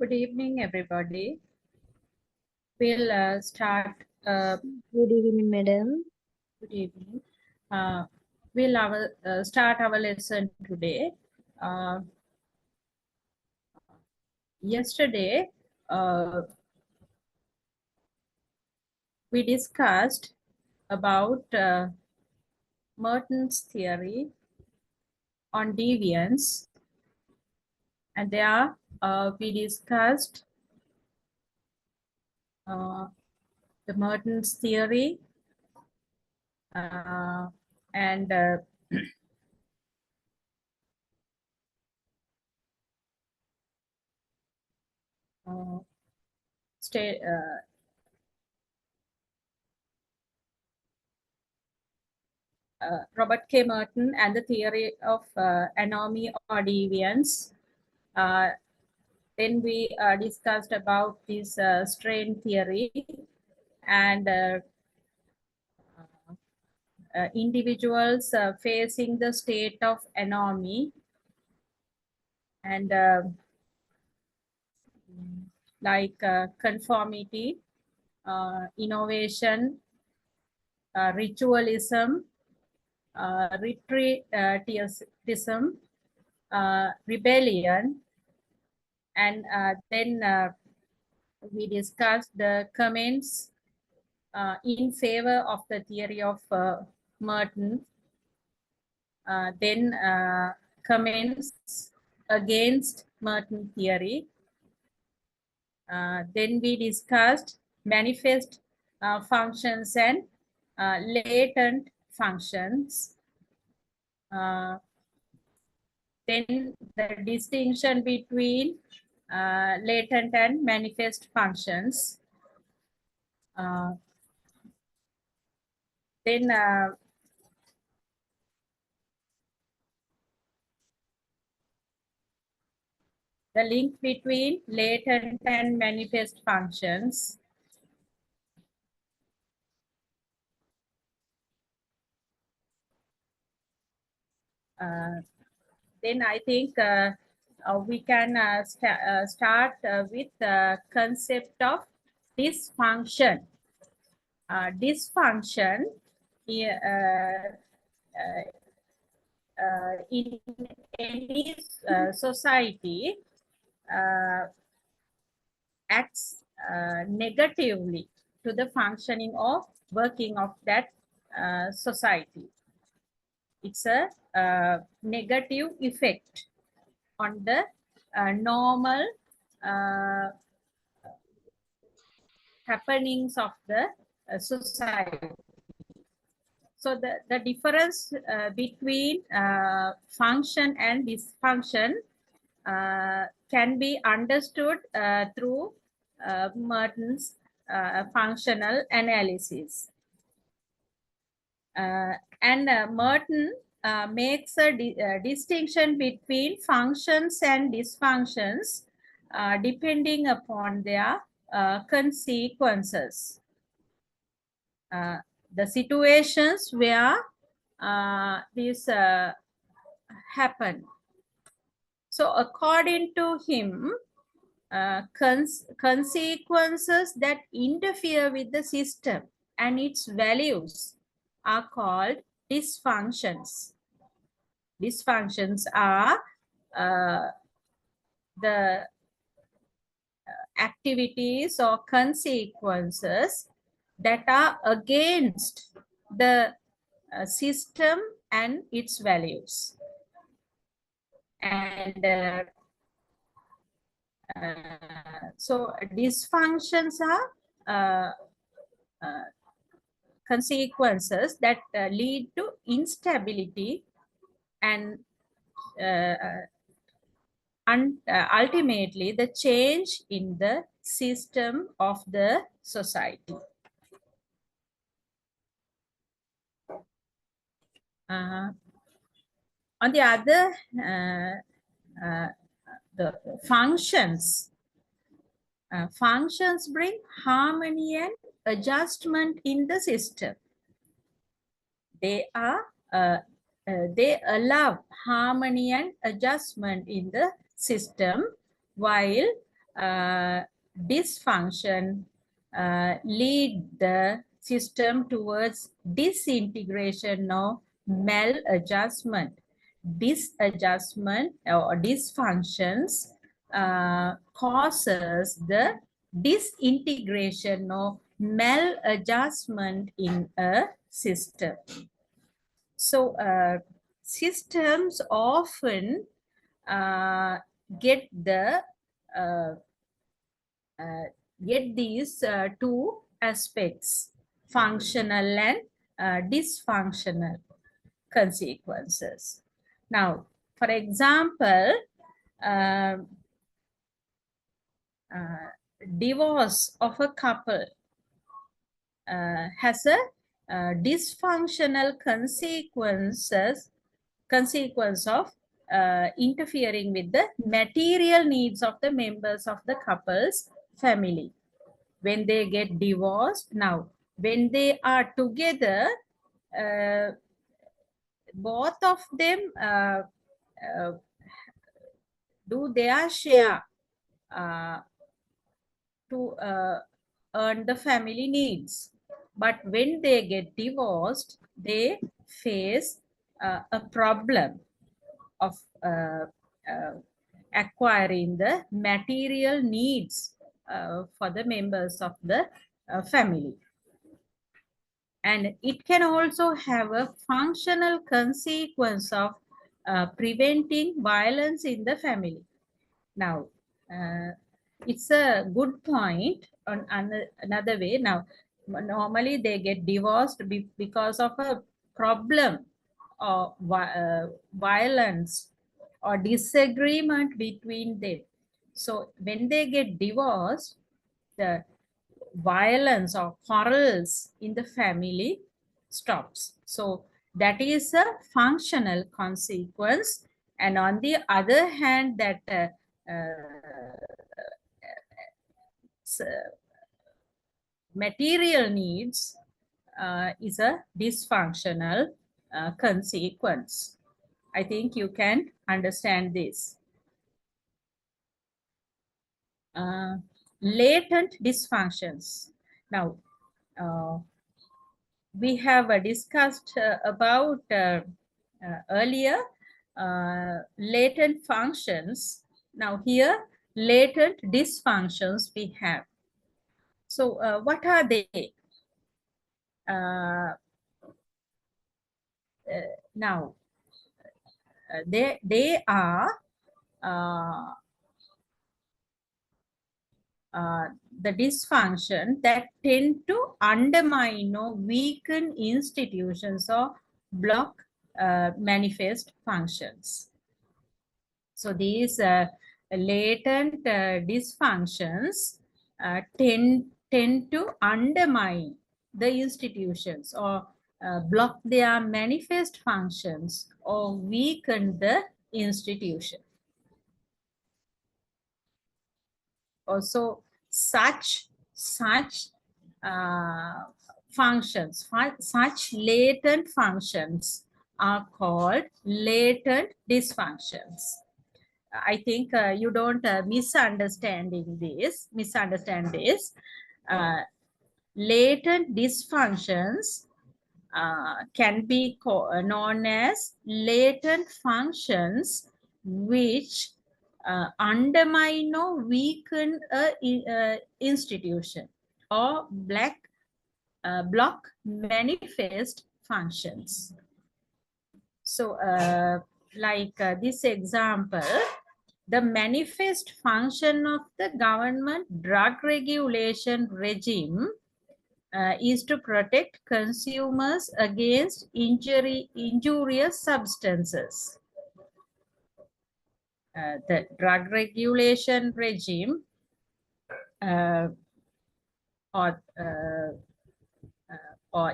Good evening, everybody. We'll start. Good evening, madam. Good evening. We'll start our lesson today. Yesterday, we discussed about Merton's theory on deviance, and there we discussed the Merton's theory and Robert K. Merton and the theory of anomy or deviance. Then we discussed about this strain theory and individuals facing the state of anomy and like conformity, innovation, ritualism, retreatism, rebellion, and then we discussed the comments in favor of the theory of Merton, then comments against Merton theory. Then we discussed manifest functions and latent functions. Then the distinction between latent and manifest functions. Then the link between latent and manifest functions. Then I think we can start with the concept of dysfunction. Dysfunction in any society acts negatively to the functioning of working of that society. It's a negative effect on the normal happenings of the society. So the difference between function and dysfunction can be understood through Merton's functional analysis. And Merton makes a distinction between functions and dysfunctions depending upon their consequences. The situations where this happen. So according to him, consequences that interfere with the system and its values are called dysfunctions. Dysfunctions are the activities or consequences that are against the system and its values. And so dysfunctions are consequences that lead to instability and ultimately the change in the system of the society. On the other, the functions bring harmony and adjustment in the system. They allow harmony and adjustment in the system, while dysfunction lead the system towards disintegration or maladjustment. Disadjustment or dysfunctions causes the disintegration or maladjustment in a system. So systems often get uh, these two aspects, functional and dysfunctional consequences. Now, for example, uh, divorce of a couple has a dysfunctional consequence of interfering with the material needs of the members of the couple's family. When they get divorced, now when they are together, both of them uh, do their share to earn the family needs. But when they get divorced, they face a problem of acquiring the material needs for the members of the family. And it can also have a functional consequence of preventing violence in the family. Now, it's a good point on another way. Now, normally they get divorced because of a problem or violence or disagreement between them. So when they get divorced, the violence or quarrels in the family stops. So that is a functional consequence. And on the other hand, that material needs is a dysfunctional consequence. I think you can understand this. Latent dysfunctions. Now, we have discussed about earlier latent functions. Now here, latent dysfunctions we have. So what are they? Now, they are the dysfunction that tend to undermine or weaken institutions or block manifest functions. So these latent dysfunctions tend to undermine the institutions or block their manifest functions or weaken the institution. Also, such functions, such latent functions are called latent dysfunctions. I think you don't misunderstand this. Latent dysfunctions can be known as latent functions which undermine or weaken a institution or block manifest functions. So like this example, the manifest function of the government drug regulation regime is to protect consumers against injurious substances. The drug regulation regime or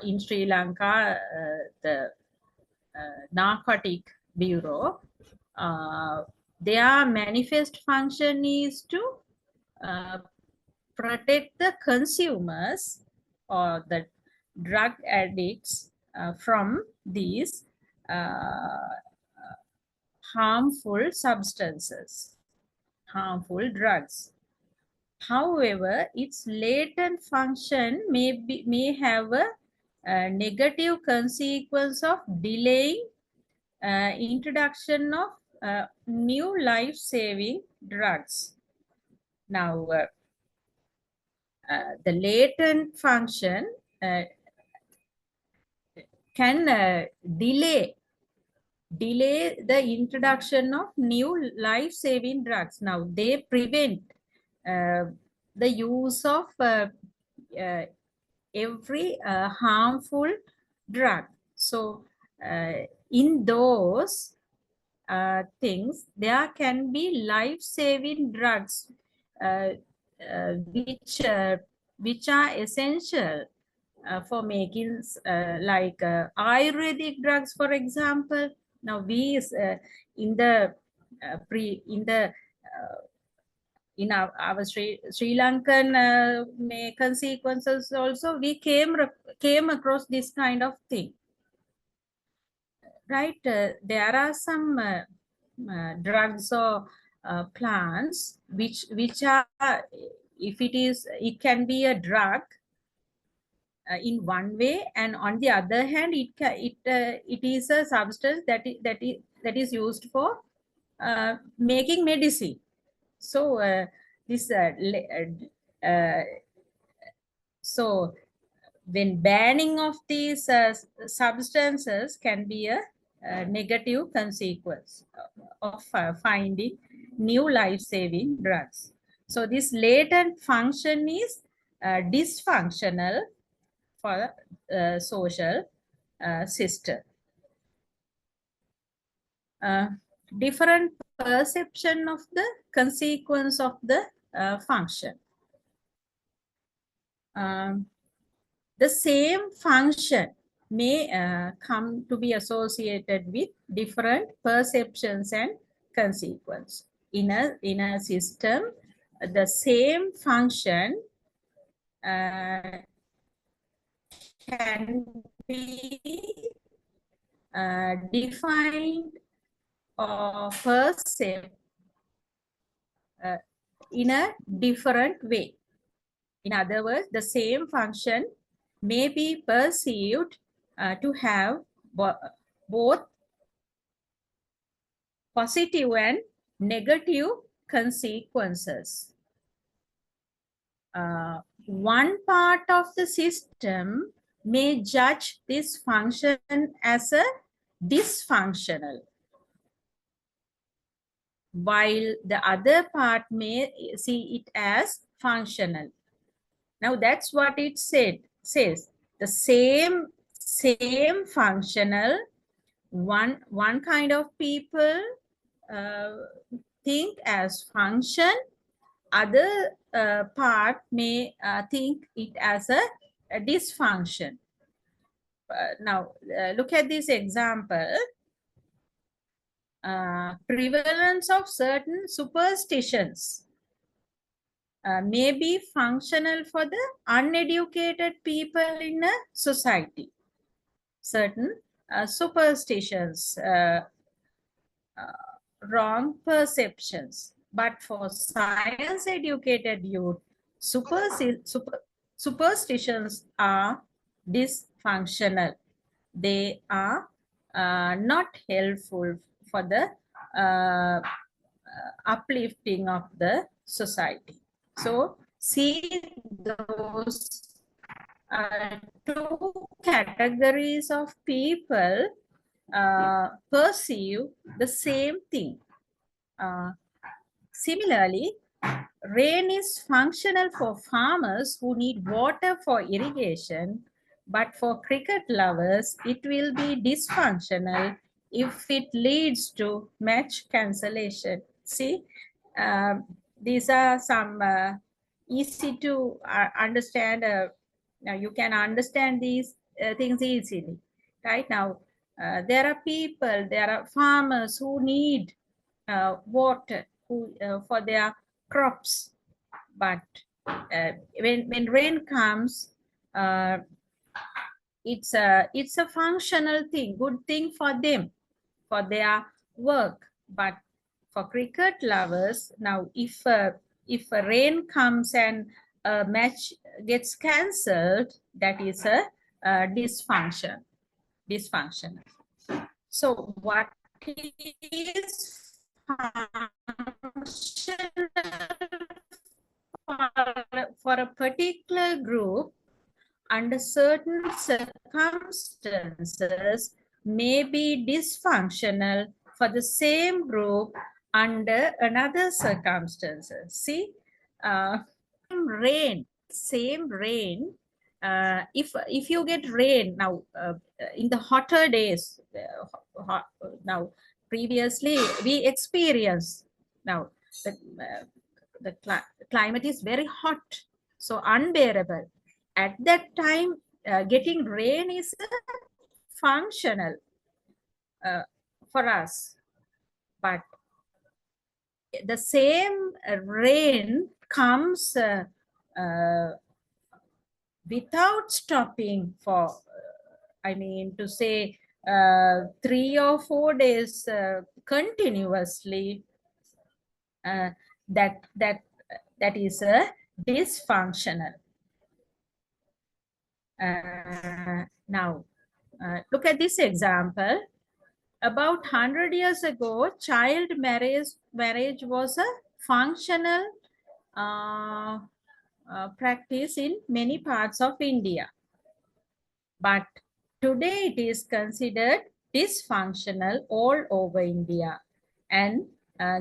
in Sri Lanka, the Narcotic Bureau, their manifest function is to protect the consumers or the drug addicts from these harmful substances, harmful drugs. However, its latent function may have a negative consequence of delaying introduction of new life-saving drugs. Now, the latent function can delay the introduction of new life-saving drugs. Now, they prevent the use of every harmful drug. So, in those things, there can be life-saving drugs uh, which are essential for making like Ayurvedic drugs, for example. Now we in the in our Sri Lankan consequences also, we came across this kind of thing, right? There are some drugs or plants which are, if it can be a drug in one way, and on the other hand it is a substance that is used for making medicine. So this so when banning of these substances can be a negative consequence of finding new life-saving drugs. So this latent function is dysfunctional for social system. Different perception of the consequence of the function. The same function may come to be associated with different perceptions and consequence. In a system, the same function can be defined or perceived in a different way. In other words, the same function may be perceived to have both positive and negative consequences. One part of the system may judge this function as a dysfunctional, while the other part may see it as functional. Now that's what it says. The same functional, one kind of people think as function, other part may think it as a dysfunction. Now look at this example. Prevalence of certain superstitions may be functional for the uneducated people in a society. Certain superstitions, wrong perceptions, but for science educated youth, superstitions are dysfunctional. They are not helpful for the uplifting of the society. So see those two categories of people perceive the same thing. Similarly, rain is functional for farmers who need water for irrigation, but for cricket lovers, it will be dysfunctional if it leads to match cancellation. See, these are some easy to understand. Now you can understand these things easily, right? Now, there are people, there are farmers who need water for their crops, but when rain comes, it's a functional thing, good thing for them, for their work. But for cricket lovers, now if if a rain comes and a match gets cancelled, that is a dysfunction. Dysfunctional. So what is functional for a particular group under certain circumstances may be dysfunctional for the same group under another circumstances. See, same rain. If you get rain now in the hotter days, now previously we experienced now the, the climate is very hot, so unbearable. At that time, getting rain is functional for us, but the same rain comes without stopping for, I mean to say, 3 or 4 days continuously. That is a dysfunctional. Now, look at this example. About 100 years ago, child marriage was a functional practice in many parts of India. But today it is considered dysfunctional all over India. And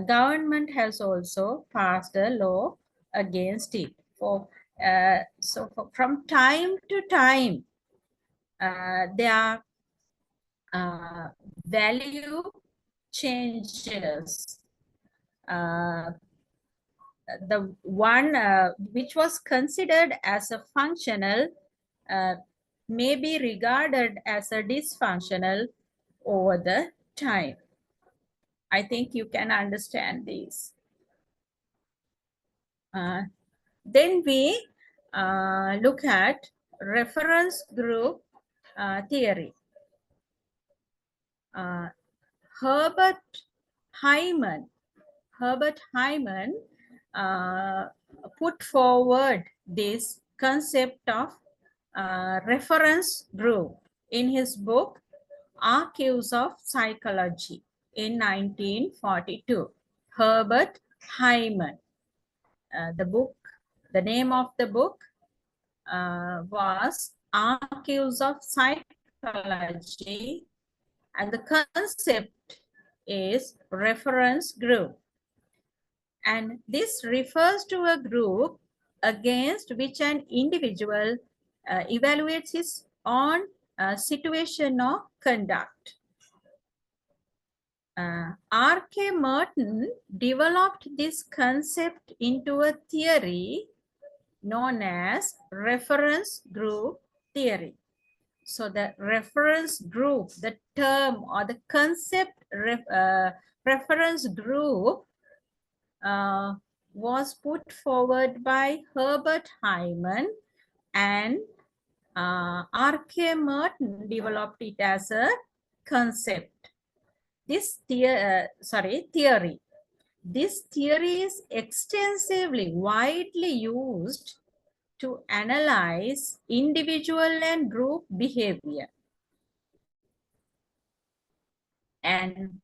government has also passed a law against it. From time to time, there are value changes. The one which was considered as a functional may be regarded as a dysfunctional over the time. I think you can understand this. Then we look at reference group theory. Herbert Hyman put forward this concept of reference group in his book Archives of Psychology in 1942. Herbert Hyman. The name of the book was Archives of Psychology, and the concept is reference group. And this refers to a group against which an individual evaluates his own situation or conduct. R.K. Merton developed this concept into a theory known as reference group theory. So the reference group, the term or the concept reference group was put forward by Herbert Hyman, and R.K. Merton developed it as a concept. This theory. This theory is extensively, widely used to analyze individual and group behavior. And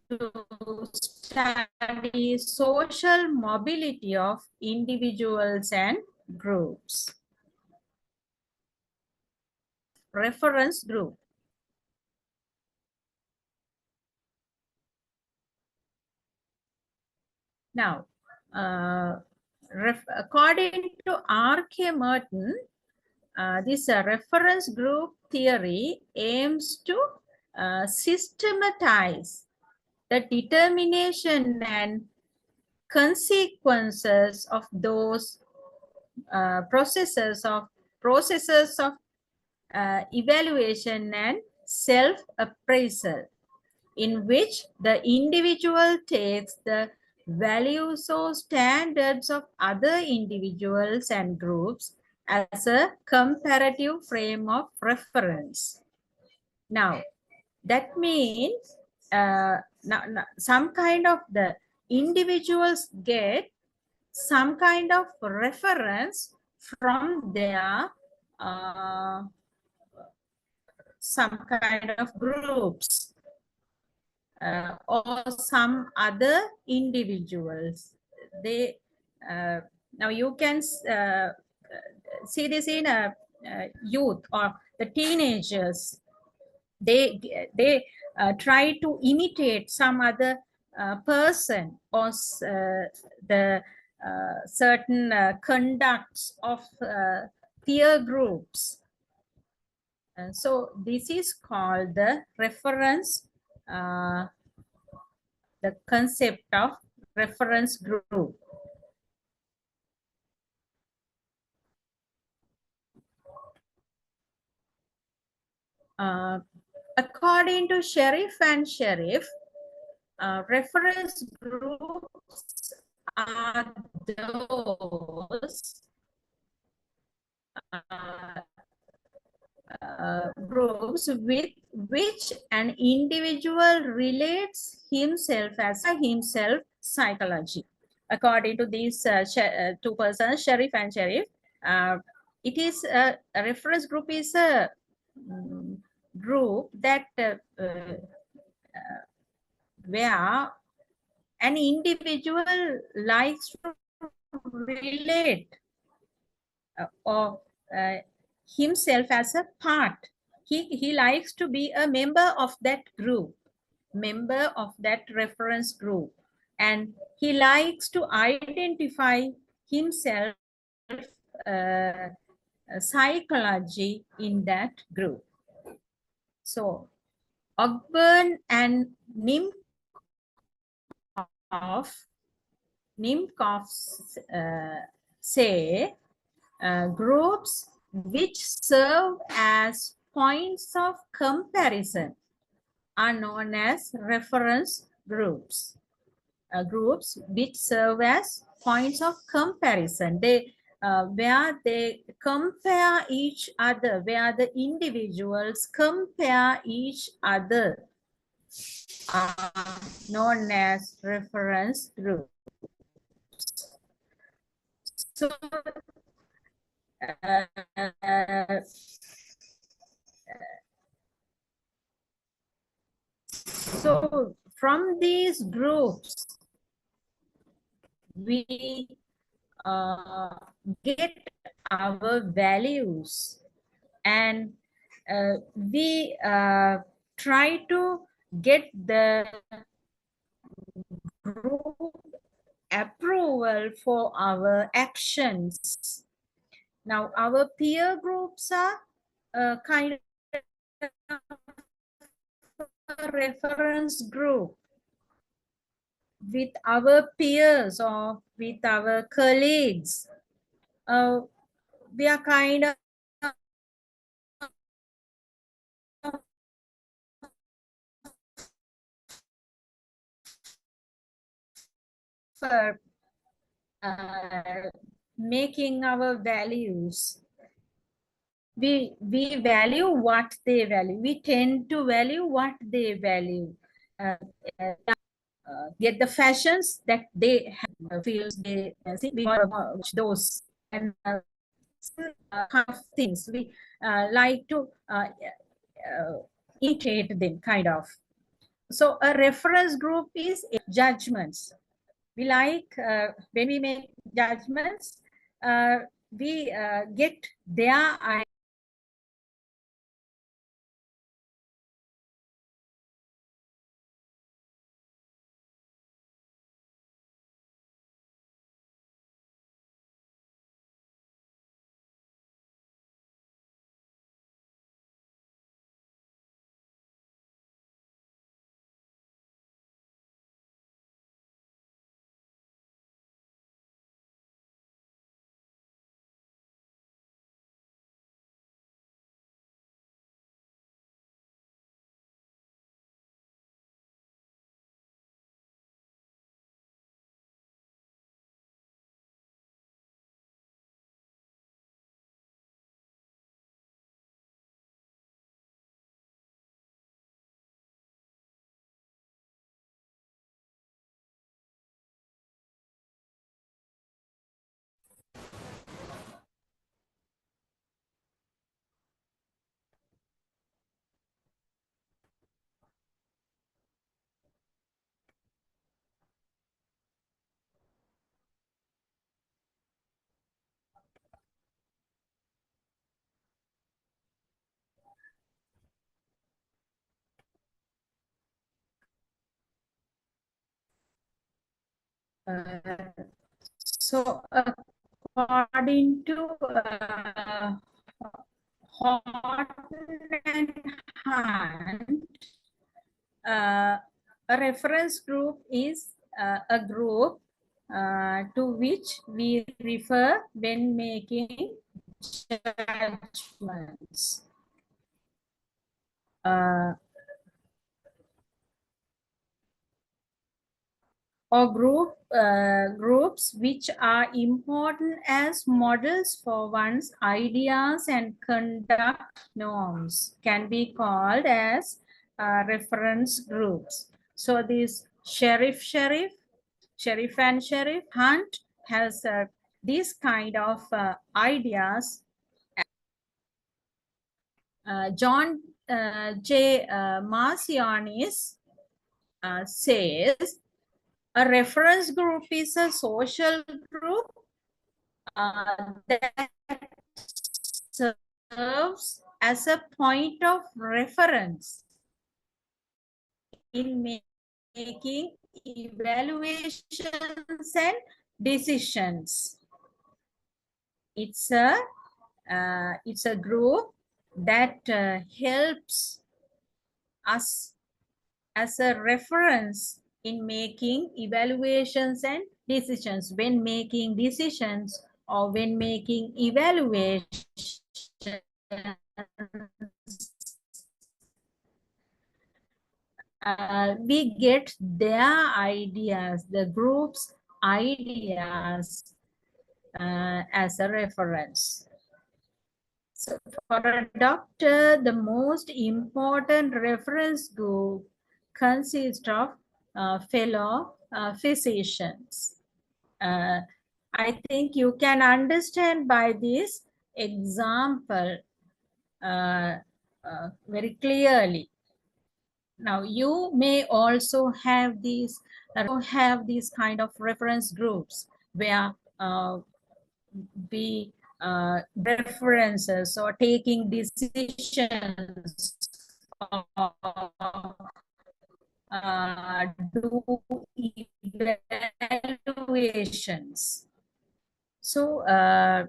to study social mobility of individuals and groups. Reference group. Now, according to R.K. Merton, this reference group theory aims to systematize the determination and consequences of those processes of evaluation and self-appraisal, in which the individual takes the values or standards of other individuals and groups as a comparative frame of reference. Now, that means some kind of the individuals get some kind of reference from their some kind of groups or some other individuals. They now you can see this in youth or the teenagers. They try to imitate some other person or the certain conducts of peer groups. So this is called the reference, the concept of reference group. According to Sharif and Sharif, reference groups are those groups with which an individual relates himself as a himself psychology. According to these two persons, Sharif and Sharif, it is a reference group is a group that where an individual likes to relate or himself as a part. He likes to be a member of that group, member of that reference group, and he likes to identify himself psychology in that group. So Ogburn and Nimkoff say groups which serve as points of comparison are known as reference groups. Groups which serve as points of comparison. Where they compare each other, where the individuals compare each other, are known as reference groups. So, so from these groups, we get our values, and we try to get the group approval for our actions. Now, our peer groups are kind of a reference group with our peers or with our colleagues. We are kind of making our values. We value what they value. We tend to value what they value. Get the fashions that they have, feels they see, we watch those and kind of things. We like to imitate them, kind of. So a reference group is judgments. We like, when we make judgments, we get their So according to Horton and Hunt, a reference group is a group to which we refer when making judgments. Or groups which are important as models for one's ideas and conduct norms can be called as reference groups. So this sheriff and sheriff Hunt has these kind of ideas. John J. Marcianis says a reference group is a social group that serves as a point of reference in making evaluations and decisions. It's a group that helps us as a reference in making evaluations and decisions. When making decisions or when making evaluations, we get their ideas, the group's ideas as a reference. So for a doctor, the most important reference group consists of fellow physicians. I think you can understand by this example very clearly. Now you may also have these kind of reference groups where we references or taking decisions or do evaluations. So a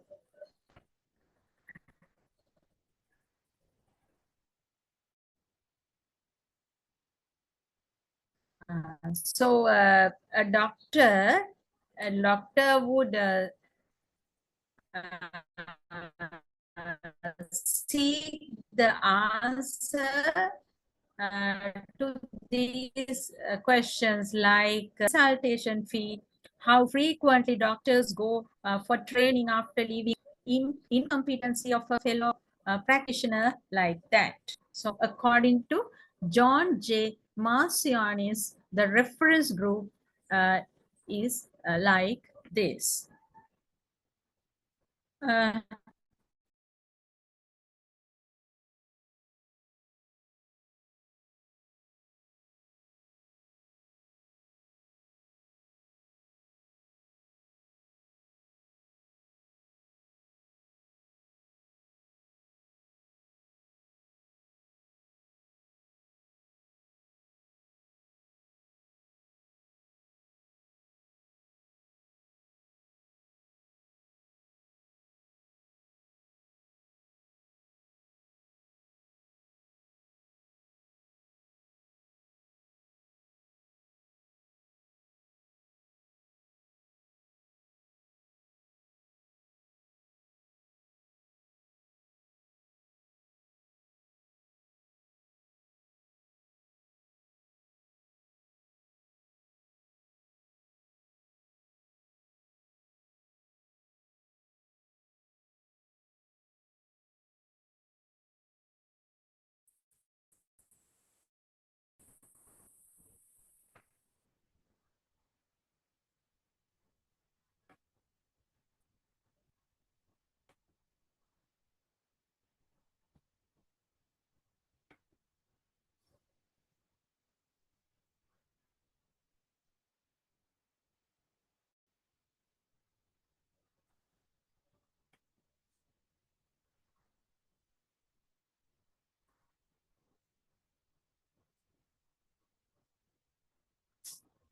doctor would seek the answer to these questions like consultation fee, how frequently doctors go for training after leaving, incompetency of a fellow practitioner, like that. So according to John J. Marcianis, the reference group is like this. Uh,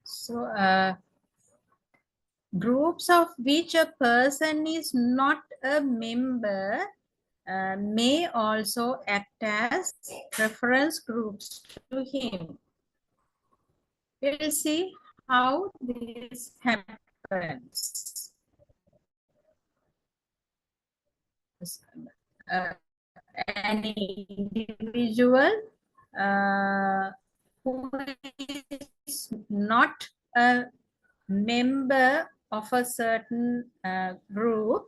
so Groups of which a person is not a member may also act as reference groups to him. We'll see how this happens. An individual who is not a member of a certain group,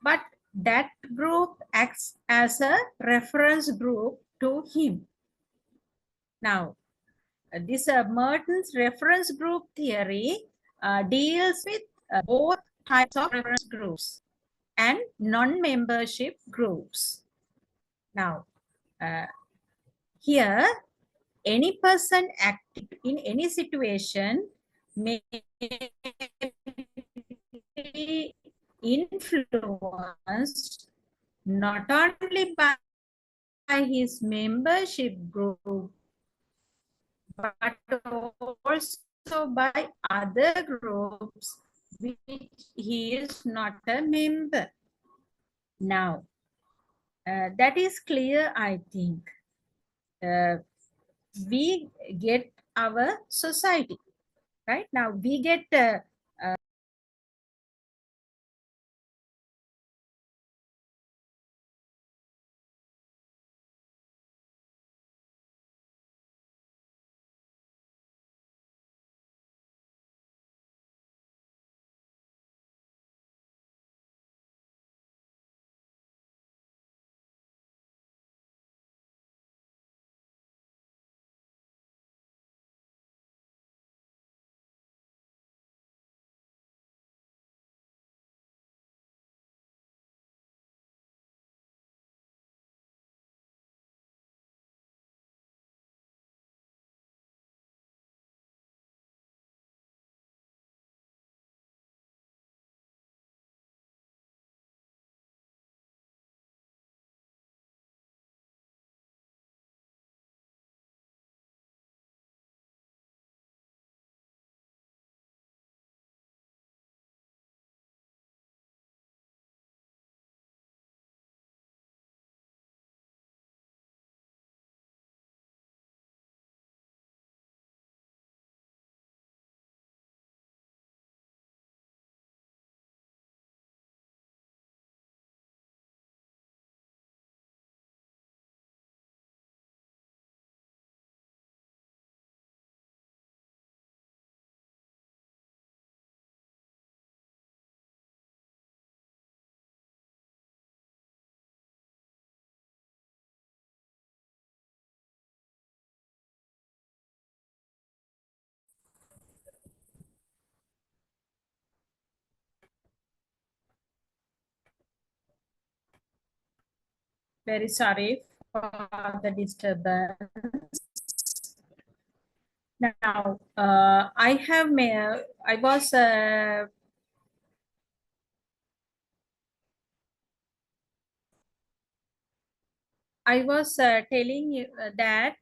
but that group acts as a reference group to him. Now, this Merton's reference group theory deals with both types of reference groups and non-membership groups. Now, here, any person active in any situation may be influenced not only by his membership group, but also by other groups which he is not a member. Now, that is clear, I think. We get our society, right? Now, we get very sorry for the disturbance. Now, I was telling you that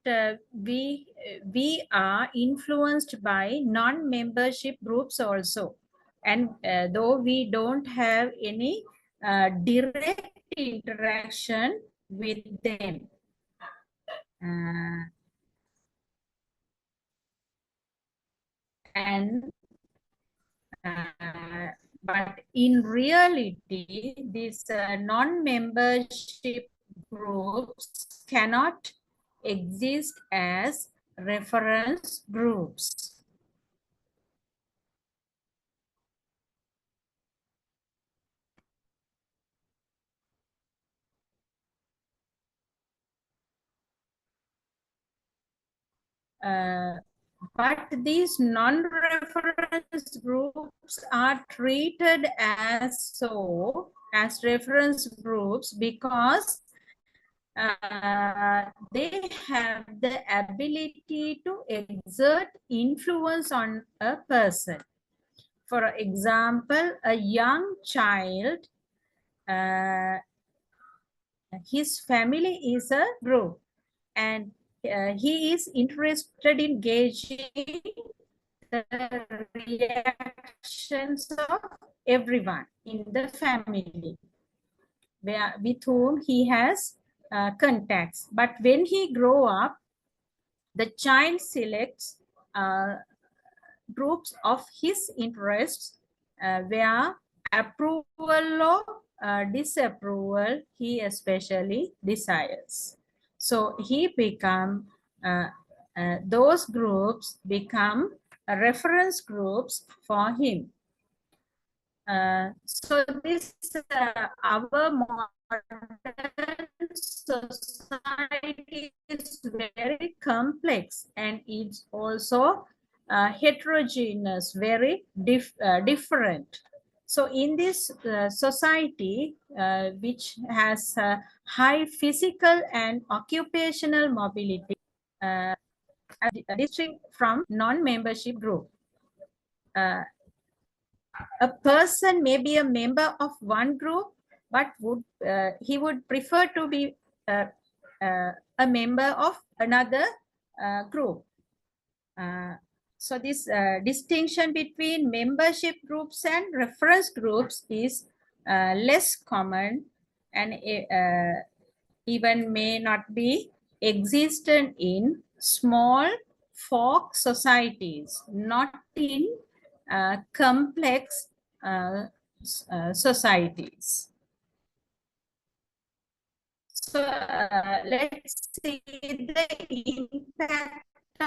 we are influenced by non-membership groups also, and though we don't have any direct interaction with them. And but in reality, these non-membership groups cannot exist as reference groups. But these non-reference groups are treated as reference groups because they have the ability to exert influence on a person. For example, a young child, his family is a group, and he is interested in gauging the reactions of everyone in the family with whom he has contacts. But when he grow up, the child selects groups of his interests where approval or disapproval he especially desires. So he become those groups become reference groups for him. So this our modern society is very complex, and it's also heterogeneous, very different. So in this society, which has high physical and occupational mobility, distinct from non-membership group. A person may be a member of one group, but he would prefer to be uh, a member of another group. So this distinction between membership groups and reference groups is less common, and even may not be existent in small folk societies, not in complex societies. So let's see the impact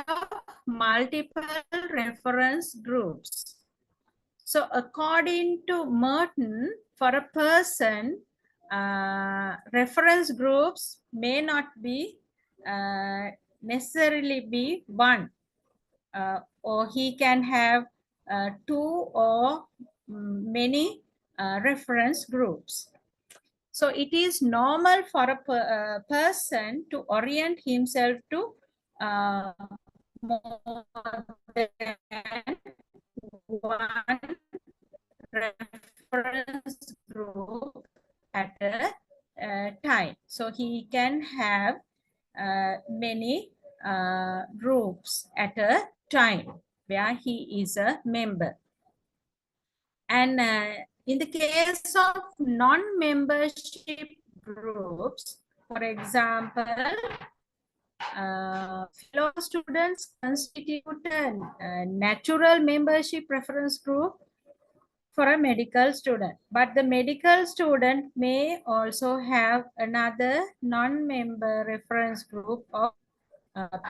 of multiple reference groups. So according to Merton, for a person, reference groups may not be necessarily be one, or he can have two or many reference groups. So it is normal for a person to orient himself to more than one reference group at a time. So he can have many groups at a time where he is a member. And in the case of non-membership groups, for example, fellow students constitute a natural membership reference group for a medical student, but the medical student may also have another non-member reference group of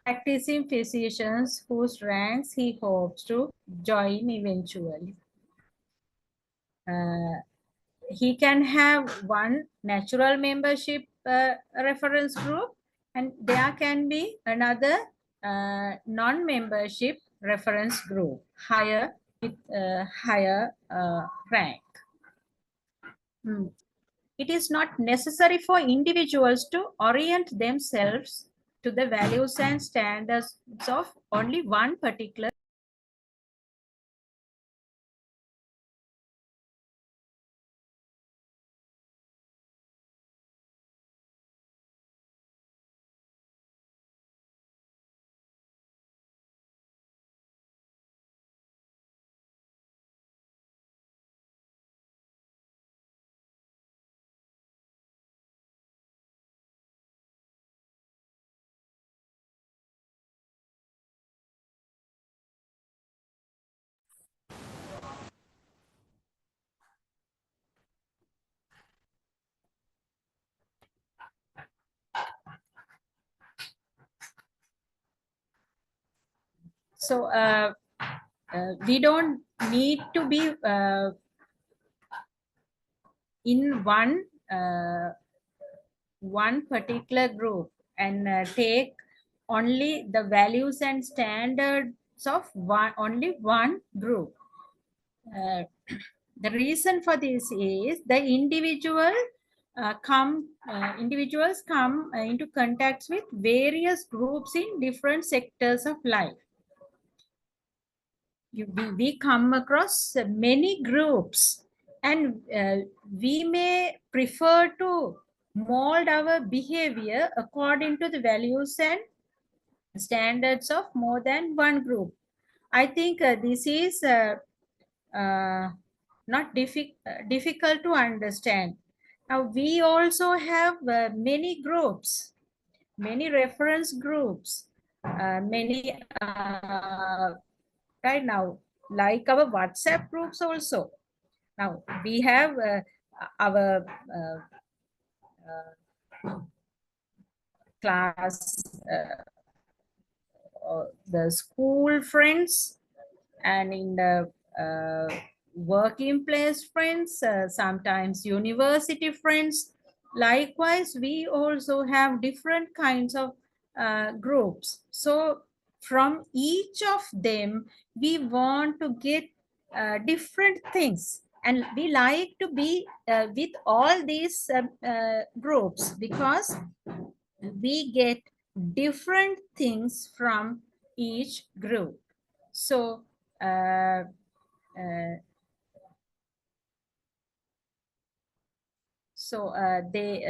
practicing physicians whose ranks he hopes to join eventually. He can have one natural membership reference group, and there can be another non-membership reference group higher with higher rank. It is not necessary for individuals to orient themselves to the values and standards of only one particular. So we don't need to be in one particular group and take only the values and standards of only one group. The reason for this is the individuals come into contacts with various groups in different sectors of life. We come across many groups, and we may prefer to mold our behavior according to the values and standards of more than one group. I think this is not difficult to understand. Now, we also have many groups, many reference groups, many right now, like our WhatsApp groups also. Now, we have our class, the school friends, and in the working place friends, sometimes university friends. Likewise, we also have different kinds of groups. So from each of them, we want to get different things. And we like to be with all these groups because we get different things from each group. So, uh, uh, they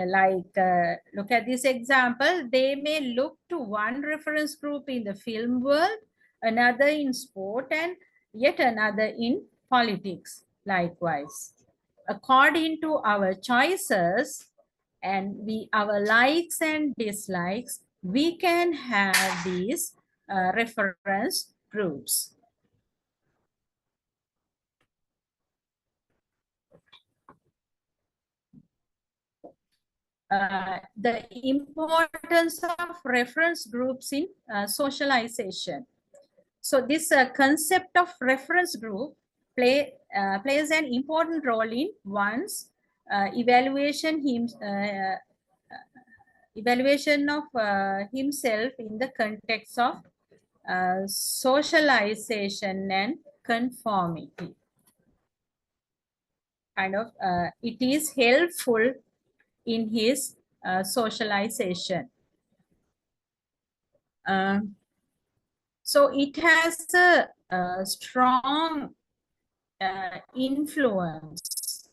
look at this example. They may look to one reference group in the film world, another in sport, and yet another in politics. Likewise, according to our choices and our likes and dislikes, we can have these reference groups. The importance of reference groups in socialization. So this concept of reference group plays an important role in one's evaluation of himself in the context of socialization and conformity. It is helpful in his socialization. So it has a strong influence.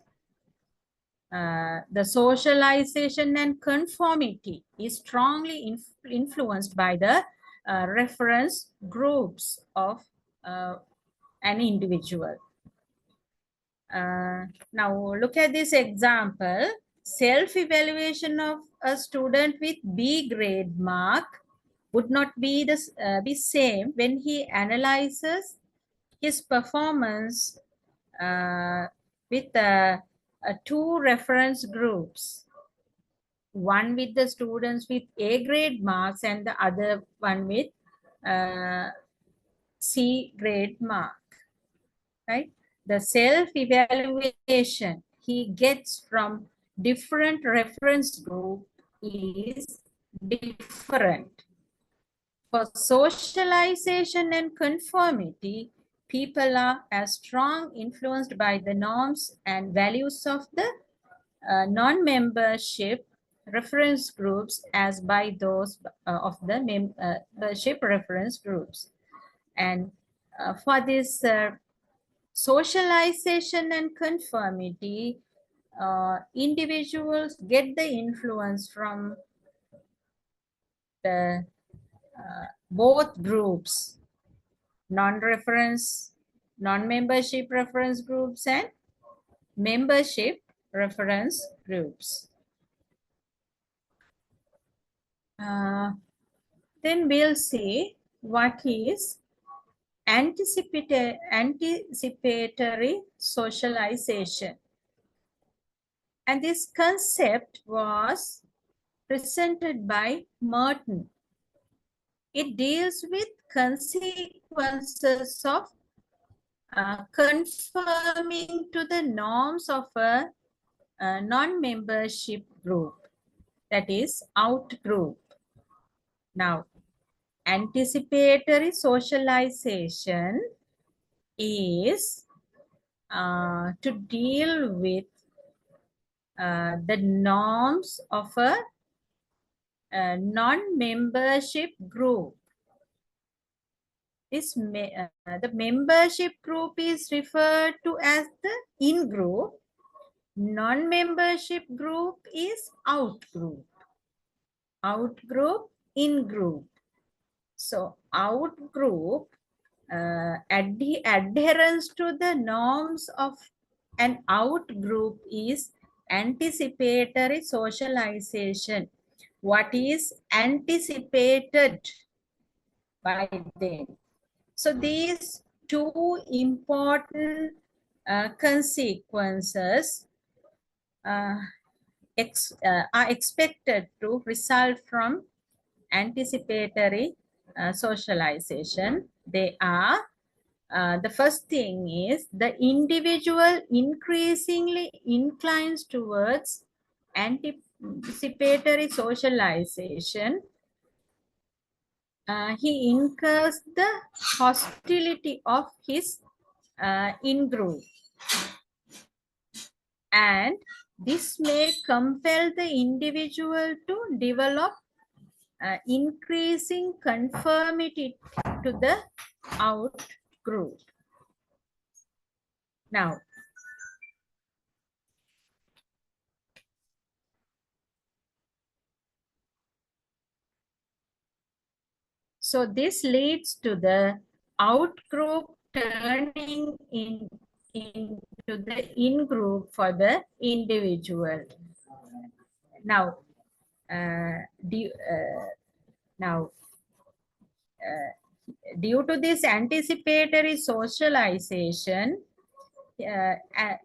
The socialization and conformity is strongly influenced by the reference groups of an individual. Now look at this example. Self-evaluation of a student with B grade mark would not be same when he analyzes his performance with two reference groups. One with the students with A grade marks and the other one with C grade mark, right? The self-evaluation he gets from different reference group is different. For socialization and conformity, people are as strong influenced by the norms and values of the non-membership reference groups as by those of the membership reference groups. And for this socialization and conformity, individuals get the influence from the both groups, non-reference, non-membership reference groups and membership reference groups. Then we'll see what is anticipatory socialization. And this concept was presented by Merton. It deals with consequences of conforming to the norms of a non-membership group, that is out group. Now, anticipatory socialization is to deal with the norms of a non-membership group. The membership group is referred to as the in-group. Non-membership group is out-group. Out-group, in-group. So out-group adherence to the norms of an out group is anticipatory socialization. What is anticipated by them? So these two important consequences uh, are expected to result from anticipatory socialization. They are the first thing is the individual increasingly inclines towards anticipatory socialization. He incurs the hostility of his in-group, and this may compel the individual to develop increasing conformity to the out group. Now, so this leads to the out group turning into the in group for the individual. Now, due, now due to this anticipatory socialization,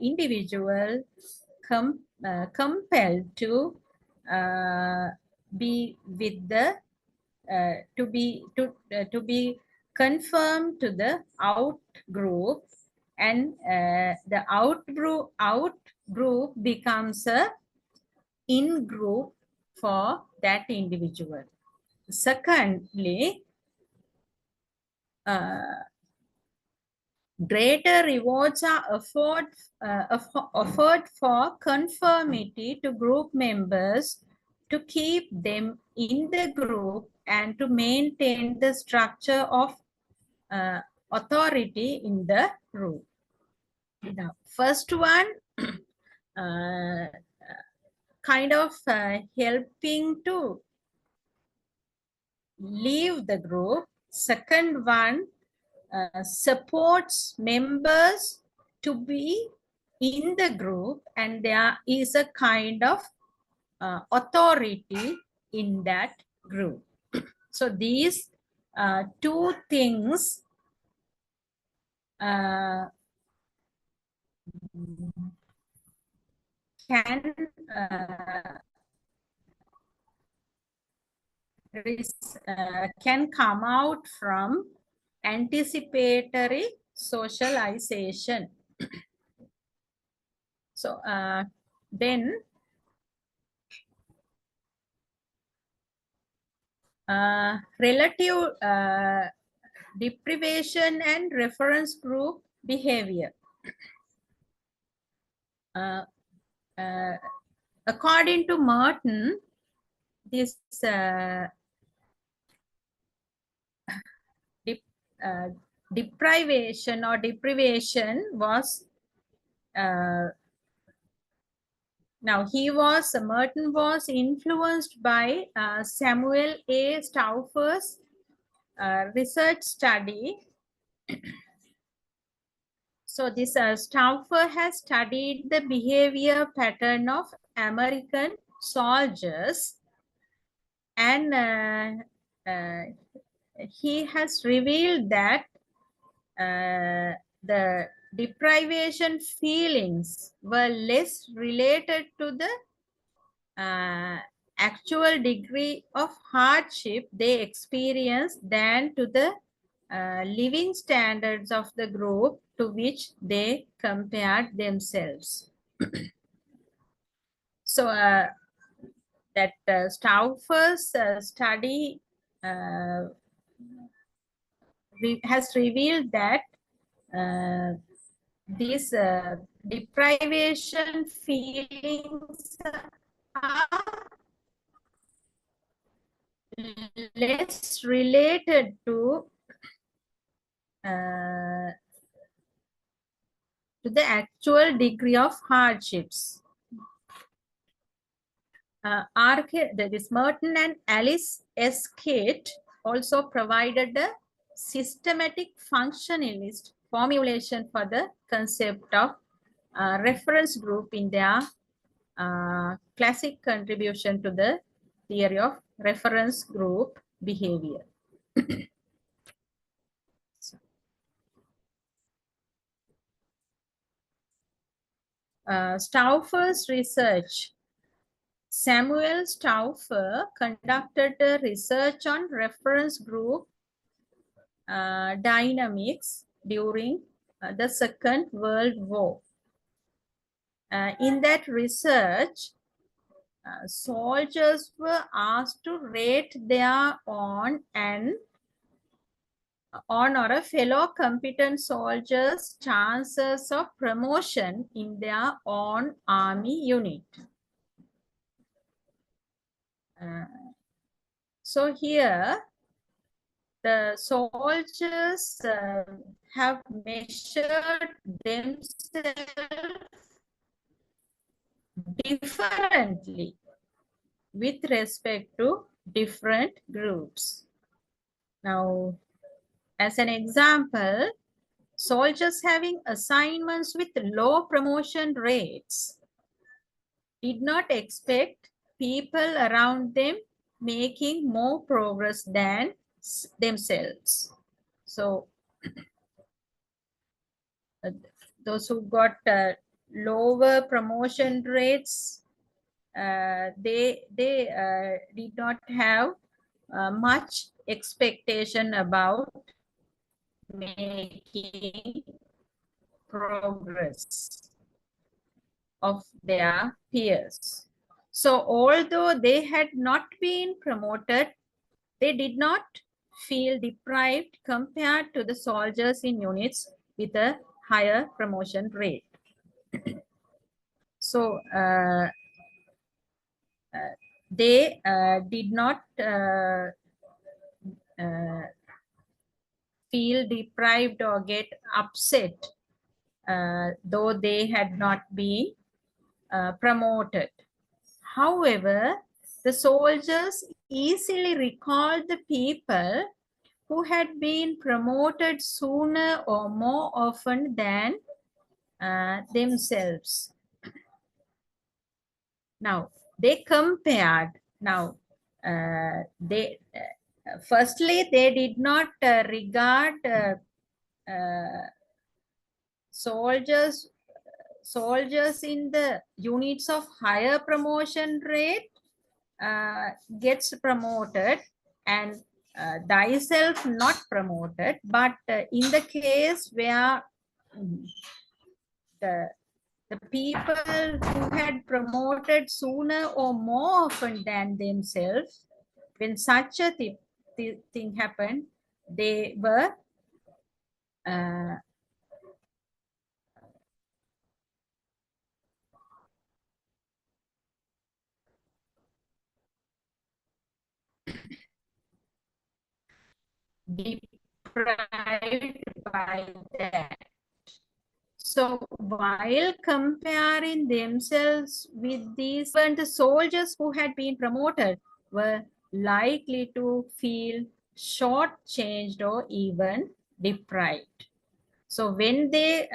individual compelled to be with the to be confirmed to the out group, and the out group becomes a in group for that individual. Secondly, greater rewards are offered for conformity to group members to keep them in the group and to maintain the structure of authority in the group. The first one, kind of helping to leave the group. Second one, supports members to be in the group, and there is a kind of authority in that group. So these two things can can come out from anticipatory socialization. So then relative deprivation and reference group behavior. According to Merton, this deprivation was Merton was influenced by Samuel A. Stauffer's research study. So this Stauffer has studied the behavior pattern of American soldiers, and he has revealed that the deprivation feelings were less related to the actual degree of hardship they experienced than to the living standards of the group to which they compared themselves. So that Stauffer's study has revealed that these deprivation feelings are less related to the actual degree of hardships. This Merton and Alice S. Kate also provided a systematic functionalist formulation for the concept of reference group in their classic contribution to the theory of reference group behavior. Stauffer's research. Samuel Stauffer conducted a research on reference group dynamics during the Second World War. In that research, soldiers were asked to rate their own or a fellow competent soldiers' chances of promotion in their own army unit. So here, the soldiers have measured themselves differently with respect to different groups. Now, as an example, soldiers having assignments with low promotion rates did not expect people around them making more progress than themselves. So, those who got lower promotion rates, they did not have much expectation about making progress of their peers. So although they had not been promoted, they did not feel deprived compared to the soldiers in units with a higher promotion rate. So they did not feel deprived or get upset though they had not been promoted. However, the soldiers easily recalled the people who had been promoted sooner or more often than themselves. Now, they compared. Now, firstly, they did not regard soldiers in the units of higher promotion rate gets promoted and thyself not promoted, but in the case where the people who had promoted sooner or more often than themselves, when such a thing happened, they were deprived by that. So while comparing themselves with these, when the soldiers who had been promoted were likely to feel shortchanged or even deprived. So when they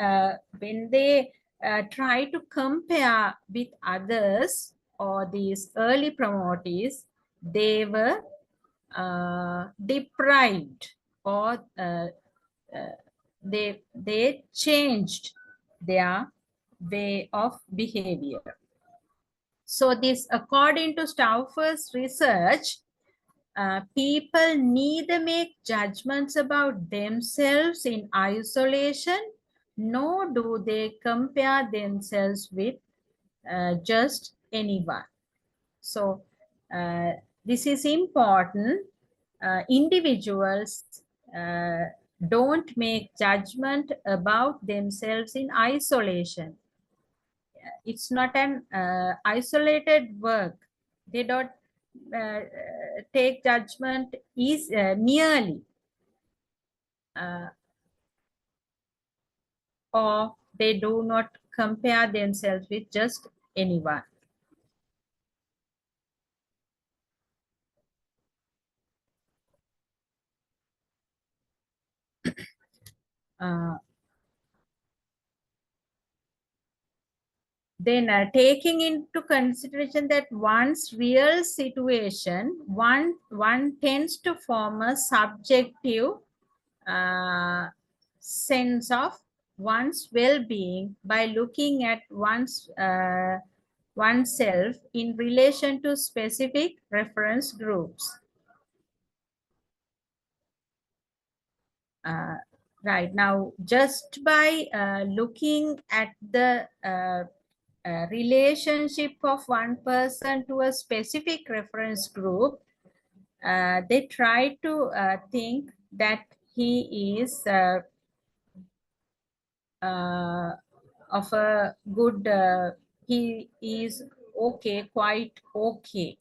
try to compare with others or these early promotees, they were deprived or they changed their way of behavior. So this, according to Stauffer's research, people neither make judgments about themselves in isolation, nor do they compare themselves with just anyone. So this is important. Individuals don't make judgment about themselves in isolation. It's not an isolated work. They don't take judgment merely, or they do not compare themselves with just anyone. Then taking into consideration that one's real situation, one tends to form a subjective uh, sense of one's well-being by looking at oneself in relation to specific reference groups. Right now, just by looking at the relationship of one person to a specific reference group, they try to think that he is of a good, he is okay, quite okay.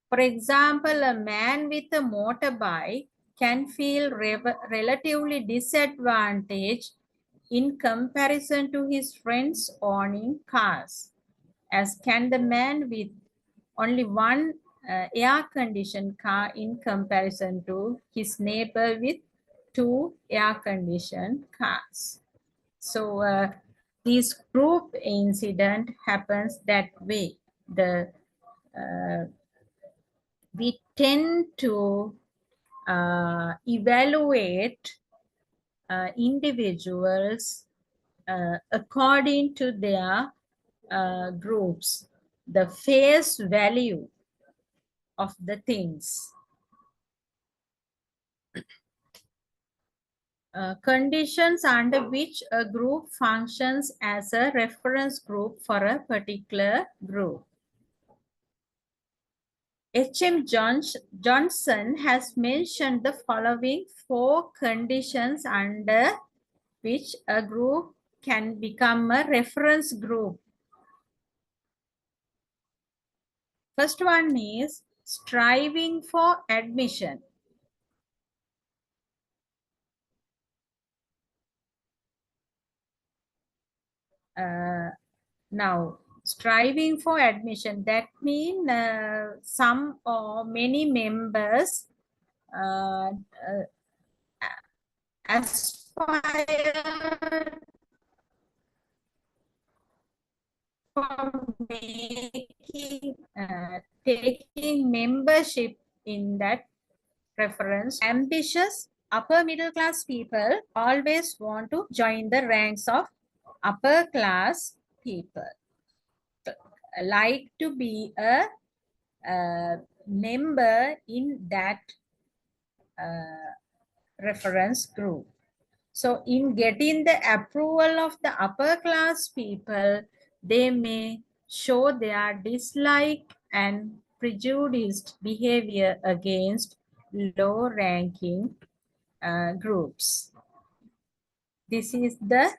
For example, a man with a motorbike can feel relatively disadvantaged in comparison to his friends owning cars, as can the man with only one air-conditioned car in comparison to his neighbor with two air-conditioned cars. So this group incident happens that way. Uh, we tend to evaluate individuals according to their groups, the face value of the things. Conditions under which a group functions as a reference group for a particular group. H.M. Johnson has mentioned the following 4 conditions under which a group can become a reference group. First one is striving for admission. Now, striving for admission, that means some or many members aspire for making, taking membership in that preference. Ambitious upper middle class people always want to join the ranks of upper class people, like to be a member in that reference group. So in getting the approval of the upper class people, they may show their dislike and prejudiced behavior against low ranking groups. This is the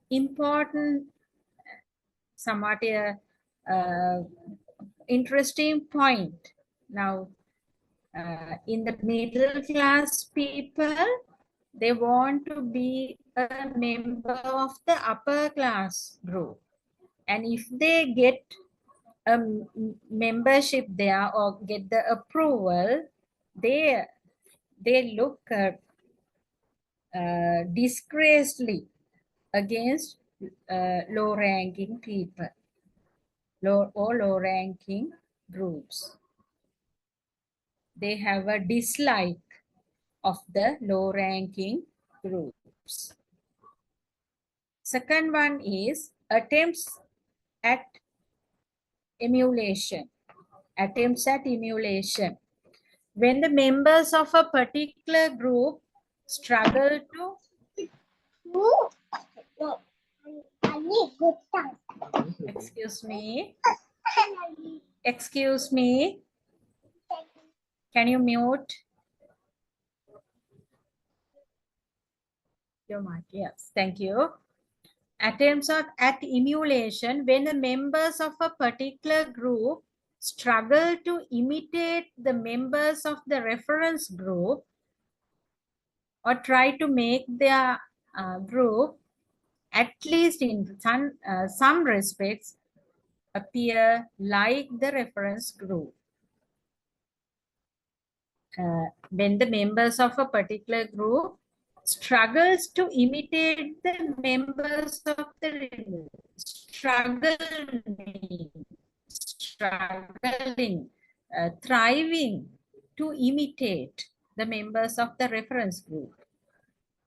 important, somewhat interesting point. Now, in the middle class people, they want to be a member of the upper class group. And if they get a membership there or get the approval, they look disgracefully against low-ranking people, low-ranking groups. They have a dislike of the low-ranking groups. Second one is attempts at emulation. Attempts at emulation. When the members of a particular group struggle to excuse me. Excuse me. Can you mute your mic? Yes, thank you. Attempts at emulation, when the members of a particular group struggle to imitate the members of the reference group or try to make their group, at least in some respects, appear like the reference group. when the members of a particular group struggles to imitate the members of the struggling, thriving to imitate the members of the reference group,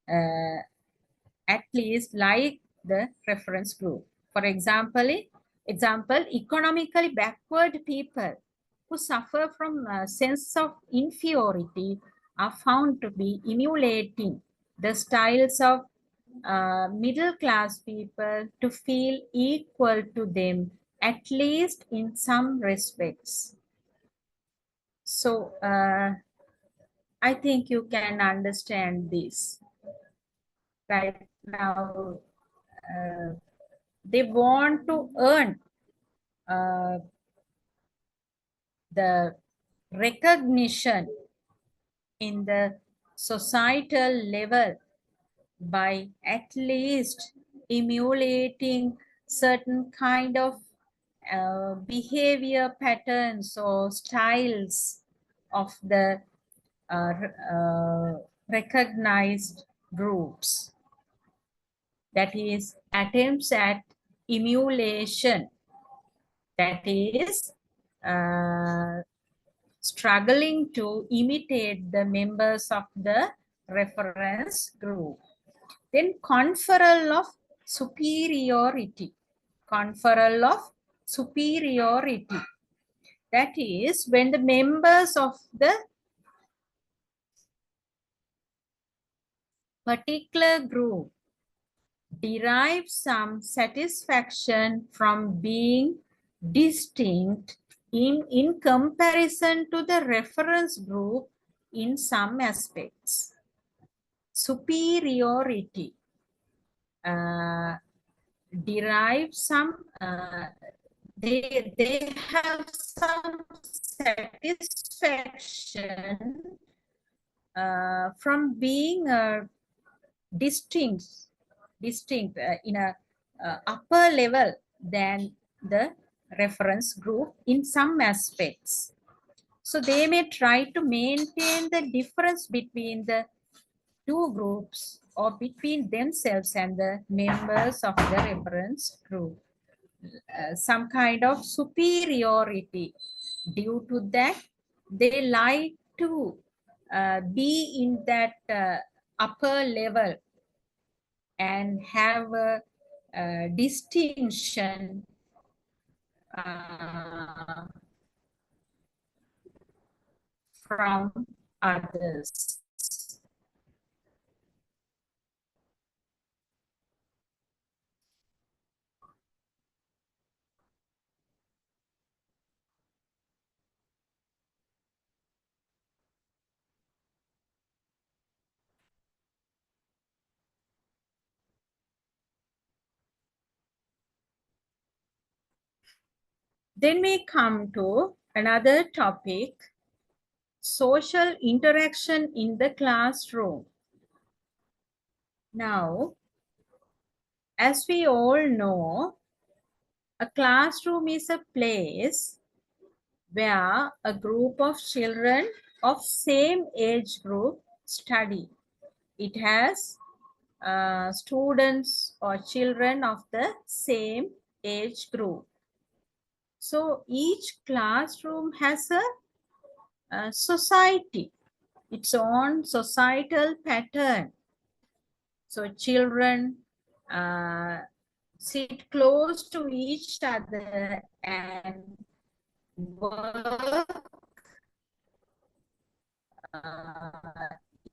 at least like the reference group. For example, economically backward people who suffer from a sense of inferiority are found to be emulating the styles of middle class people to feel equal to them, at least in some respects. So I think you can understand this. Right now, they want to earn the recognition in the societal level by at least emulating certain kind of behavior patterns or styles of the recognized groups. That is, attempts at emulation. That is, struggling to imitate the members of the reference group. Then conferral of superiority. Conferral of superiority. That is when the members of the particular group derive some satisfaction from being distinct in comparison to the reference group in some aspects. Superiority derive some, they have some satisfaction from being distinct in a upper level than the reference group in some aspects. So they may try to maintain the difference between the two groups or between themselves and the members of the reference group. Some kind of superiority. Due to that, they like to be in that upper level and have a distinction from others. Then we come to another topic, social interaction in the classroom. Now, as we all know, a classroom is a place where a group of children of same age group study. It has students or children of the same age group. So each classroom has a society, its own societal pattern. So children sit close to each other and work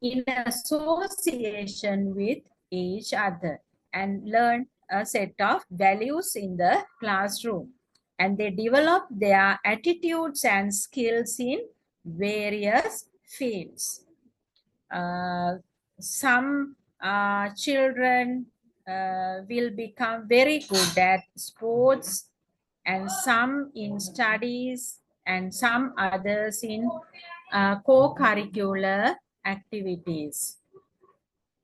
in association with each other and learn a set of values in the classroom. And they develop their attitudes and skills in various fields. Some children will become very good at sports, and some in studies, and some others in co-curricular activities.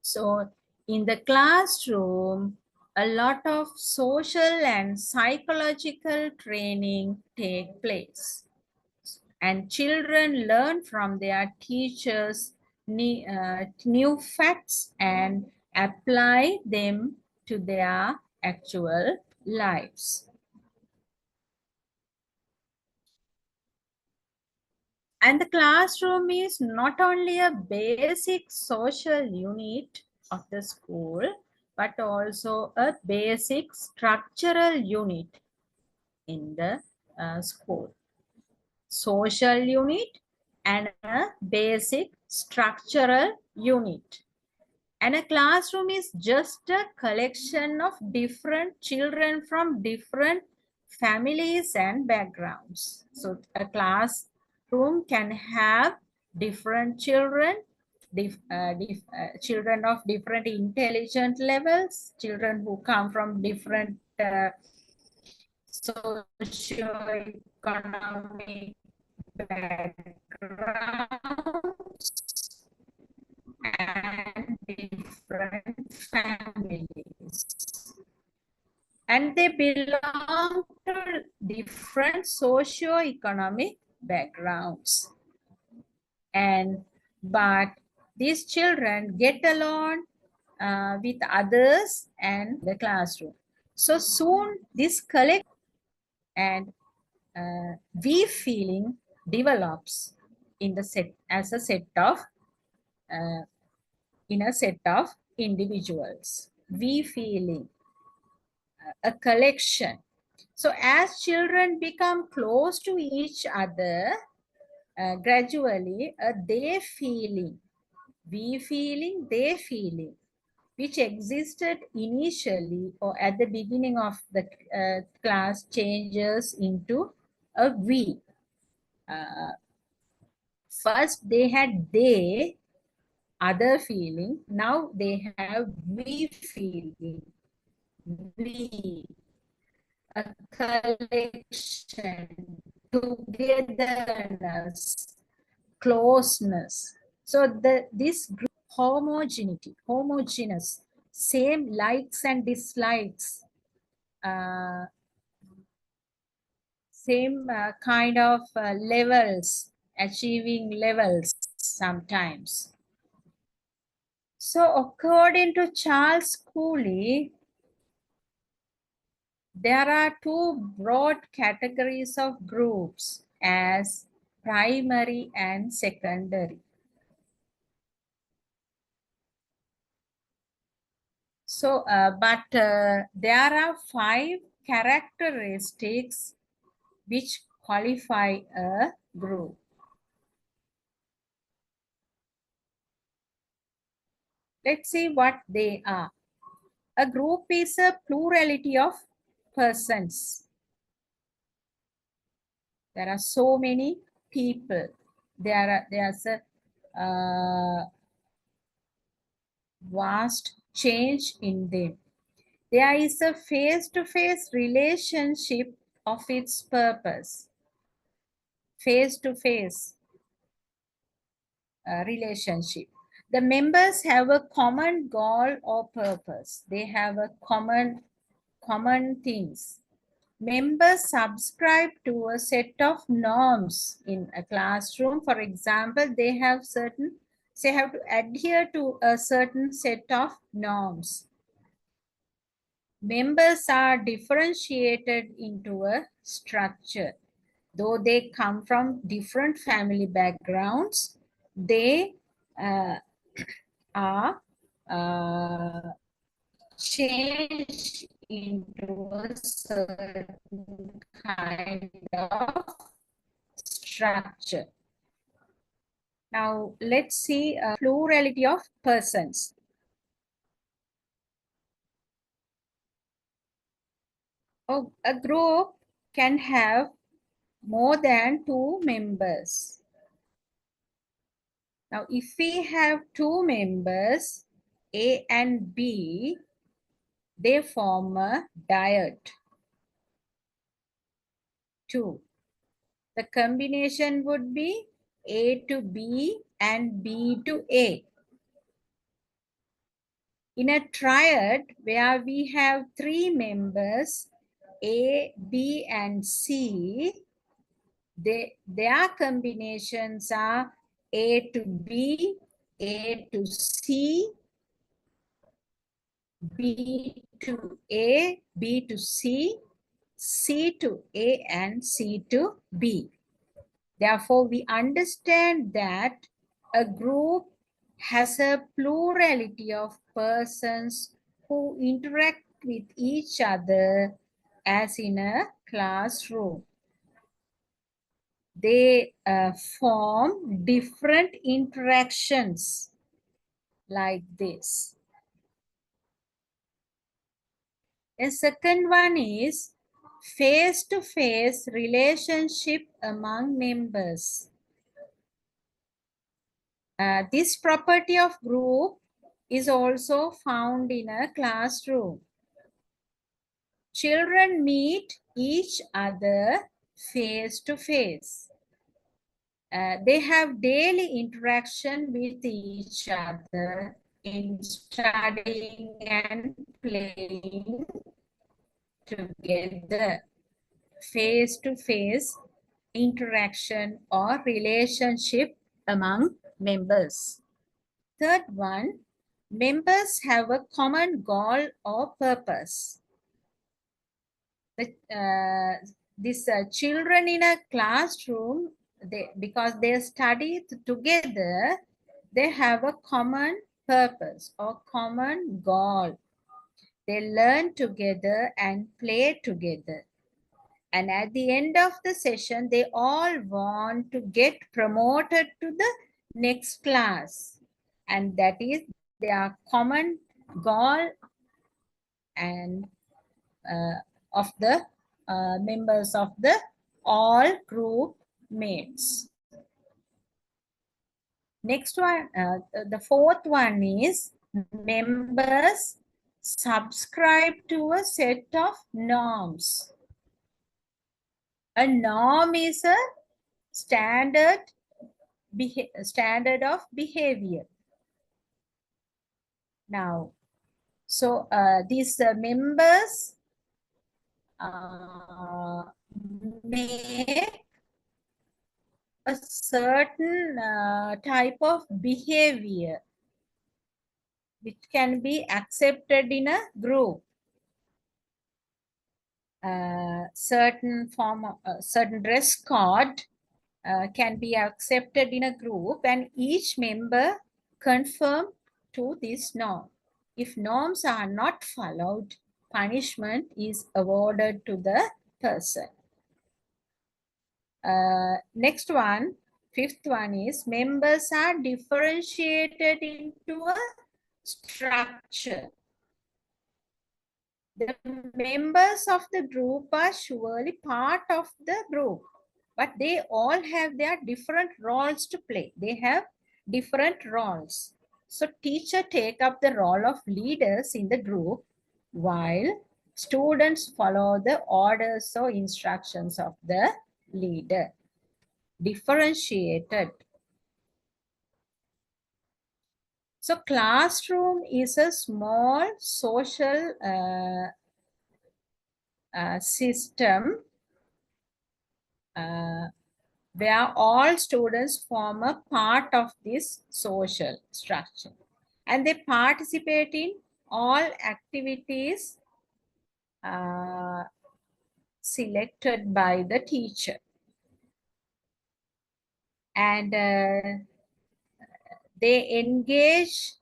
So in the classroom, a lot of social and psychological training take place. and children learn from their teachers new facts and apply them to their actual lives. And the classroom is not only a basic social unit of the school, but also a basic structural unit in the school. Social unit and a basic structural unit. And a classroom is just a collection of different children from different families and backgrounds. So a classroom can have different children, children of different intelligent levels, children who come from different socio-economic backgrounds and different families. And they belong to different socio-economic backgrounds. And but these children get along with others and the classroom. So soon this collect and we feeling develops in the set as a set of uh, in a set of individuals. We feeling a collection. So as children become close to each other, gradually they feeling, we feeling, they feeling, which existed initially or at the beginning of the class changes into a we. First they had they, other feeling, now they have we feeling, we, a collection, togetherness, closeness. So this group homogeneity, homogeneous, same likes and dislikes, uh, same kind of levels, achieving levels sometimes. So according to Charles Cooley, there are two broad categories of groups as primary and secondary. So, there are 5 characteristics which qualify a group. Let's see what they are. A group is a plurality of persons. There are so many people. There's a vast change in them. There is a face-to-face relationship of its purpose. Face-to-face relationship. The members have a common goal or purpose. They have a common things. Members subscribe to a set of norms in a classroom. For example, they have to adhere to a certain set of norms. Members are differentiated into a structure. Though they come from different family backgrounds, they are changed into a certain kind of structure. Now, let's see a plurality of persons. Oh, a group can have more than 2 members. Now, if we have 2 members, A and B, they form a dyad. 2. The combination would be A to B and B to A. In a triad where we have 3 members, A, B, and C, Their combinations are A to B, A to C, B to A, B to C, C to A, and C to B. Therefore, we understand that a group has a plurality of persons who interact with each other as in a classroom. They form different interactions like this. A second one is face-to-face relationship among members. This property of group is also found in a classroom. Children meet each other face to face. They have daily interaction with each other in studying and playing together. Face to face interaction or relationship among members. Third one, members have a common goal or purpose. These children in a classroom, because they study together, they have a common purpose or common goal. They learn together and play together. And at the end of the session, they all want to get promoted to the next class. And that is their common goal and of the members of the all group mates. Next one, the fourth one is members subscribe to a set of norms. A norm is a standard of behavior. Now, so these members make a certain type of behavior which can be accepted in a group. Certain dress code can be accepted in a group, and each member conform to this norm. If norms are not followed, punishment is awarded to the person. Next one, fifth one is members are differentiated into a structure. The members of the group are surely part of the group, but they all have their different roles to play. They have different roles. So teacher take up the role of leaders in the group while students follow the orders or instructions of the leader. Differentiated. So classroom is a small social system where all students form a part of this social structure, and they participate in all activities selected by the teacher. And they engage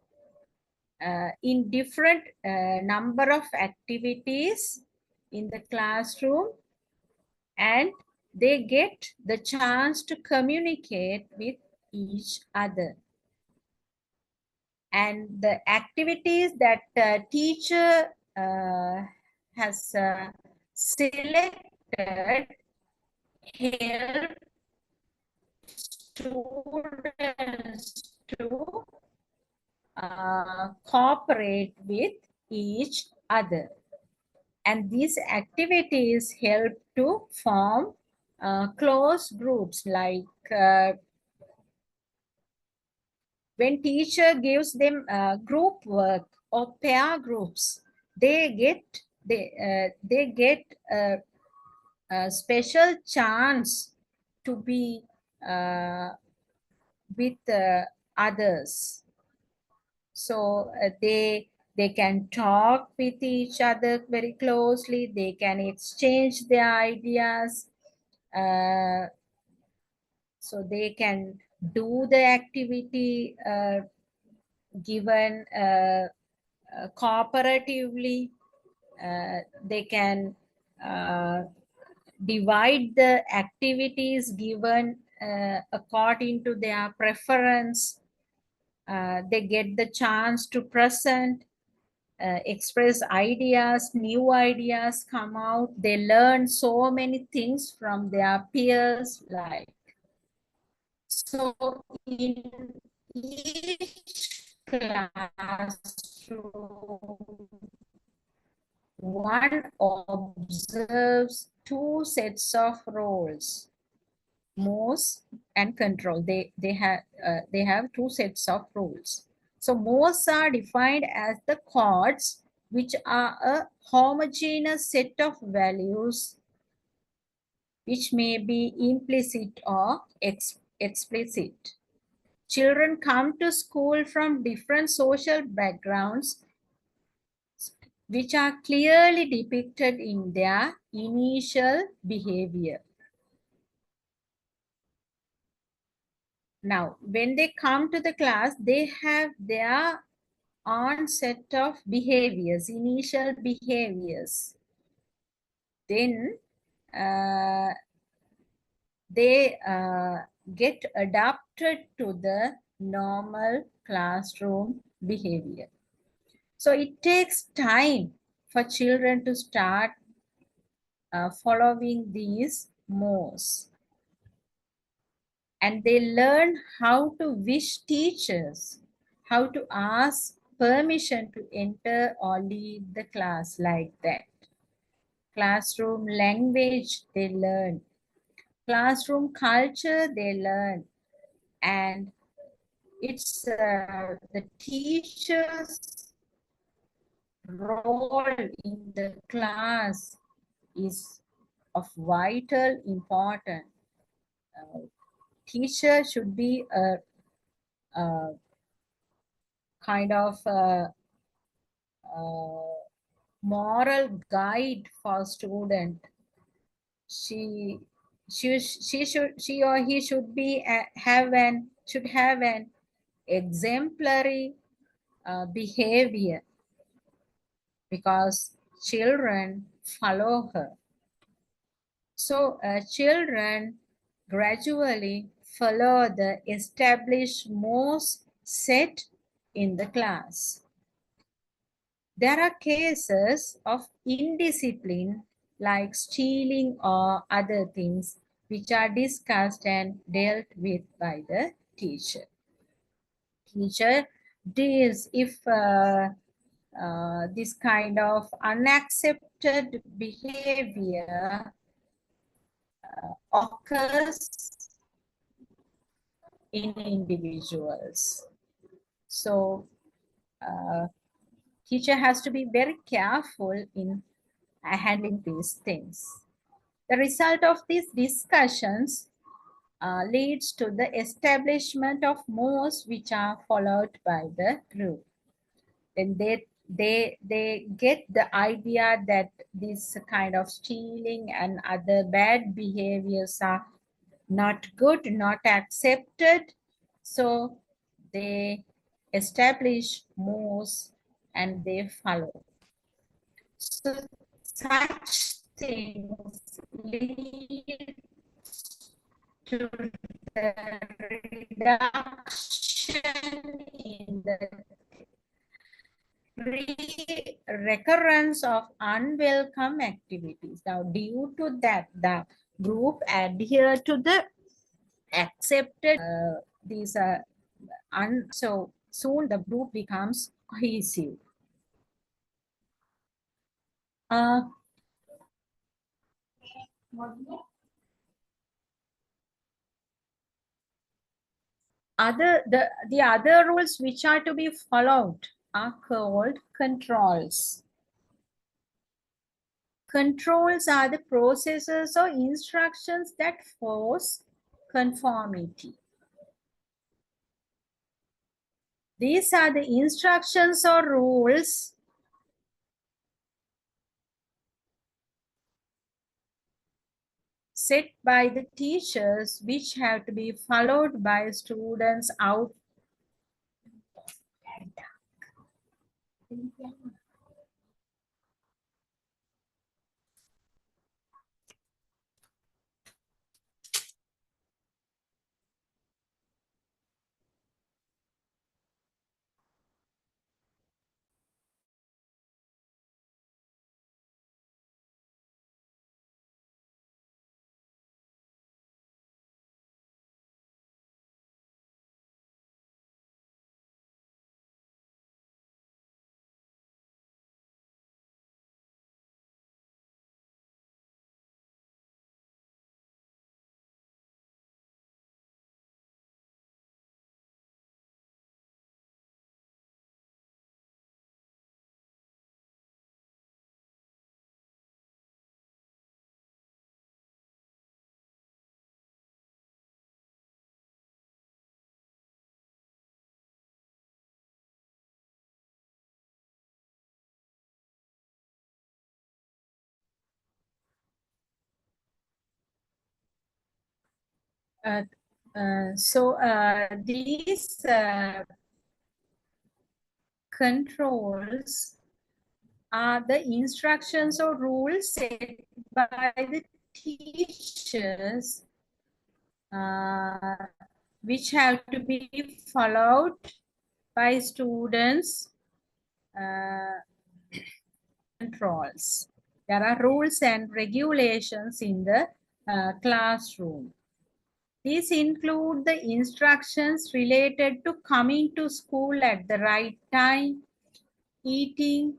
in different number of activities in the classroom, and they get the chance to communicate with each other. And the activities that teacher has selected help students to cooperate with each other. And these activities help to form close groups, like when teacher gives them group work or pair groups, they get a special chance to be with others. So they can talk with each other very closely. They can exchange their ideas. Uh, so they can do the activity given cooperatively. They can divide the activities given according to their preference. They get the chance to present, express ideas, new ideas come out. They learn so many things from their peers. Like, so in each classroom, one observes two sets of roles, Morse and control. They have two sets of rules. So Morse are defined as the codes which are a homogeneous set of values which may be implicit or explicit. Children come to school from different social backgrounds which are clearly depicted in their initial behavior. Now, when they come to the class, they have their own set of behaviors, initial behaviors. Then they get adapted to the normal classroom behavior. So it takes time for children to start following these modes. And they learn how to wish teachers, how to ask permission to enter or leave the class, like that. Classroom language, they learn. Classroom culture, they learn. And it's the teacher's role in the class is of vital importance. Teacher should be a kind of moral guide for student. She or he should be should have an exemplary behavior, because children follow her. So children gradually follow the established modes set in the class. There are cases of indiscipline like stealing or other things which are discussed and dealt with by the teacher. Teacher deals if this kind of unaccepted behavior occurs in individuals. So teacher has to be very careful in handling these things. The result of these discussions leads to the establishment of modes which are followed by the group. Then they get the idea that this kind of stealing and other bad behaviors are not good, not accepted. So they establish modes and they follow. So such things lead to the reduction in the recurrence of unwelcome activities. Now, due to that, the group adhere to the accepted these so soon the group becomes cohesive. Uh, the other rules which are to be followed are called controls. Controls are the processes or instructions that force conformity. These are the instructions or rules set by the teachers which have to be followed by students out. These controls are the instructions or rules set by the teachers which have to be followed by students. Controls. There are rules and regulations in the classroom. These include the instructions related to coming to school at the right time, eating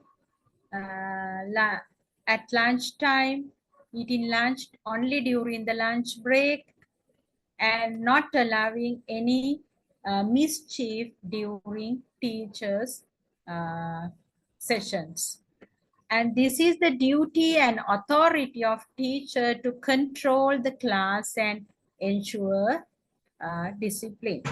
at lunchtime, eating lunch only during the lunch break, and not allowing any mischief during teachers' sessions. And this is the duty and authority of teacher to control the class and ensure discipline.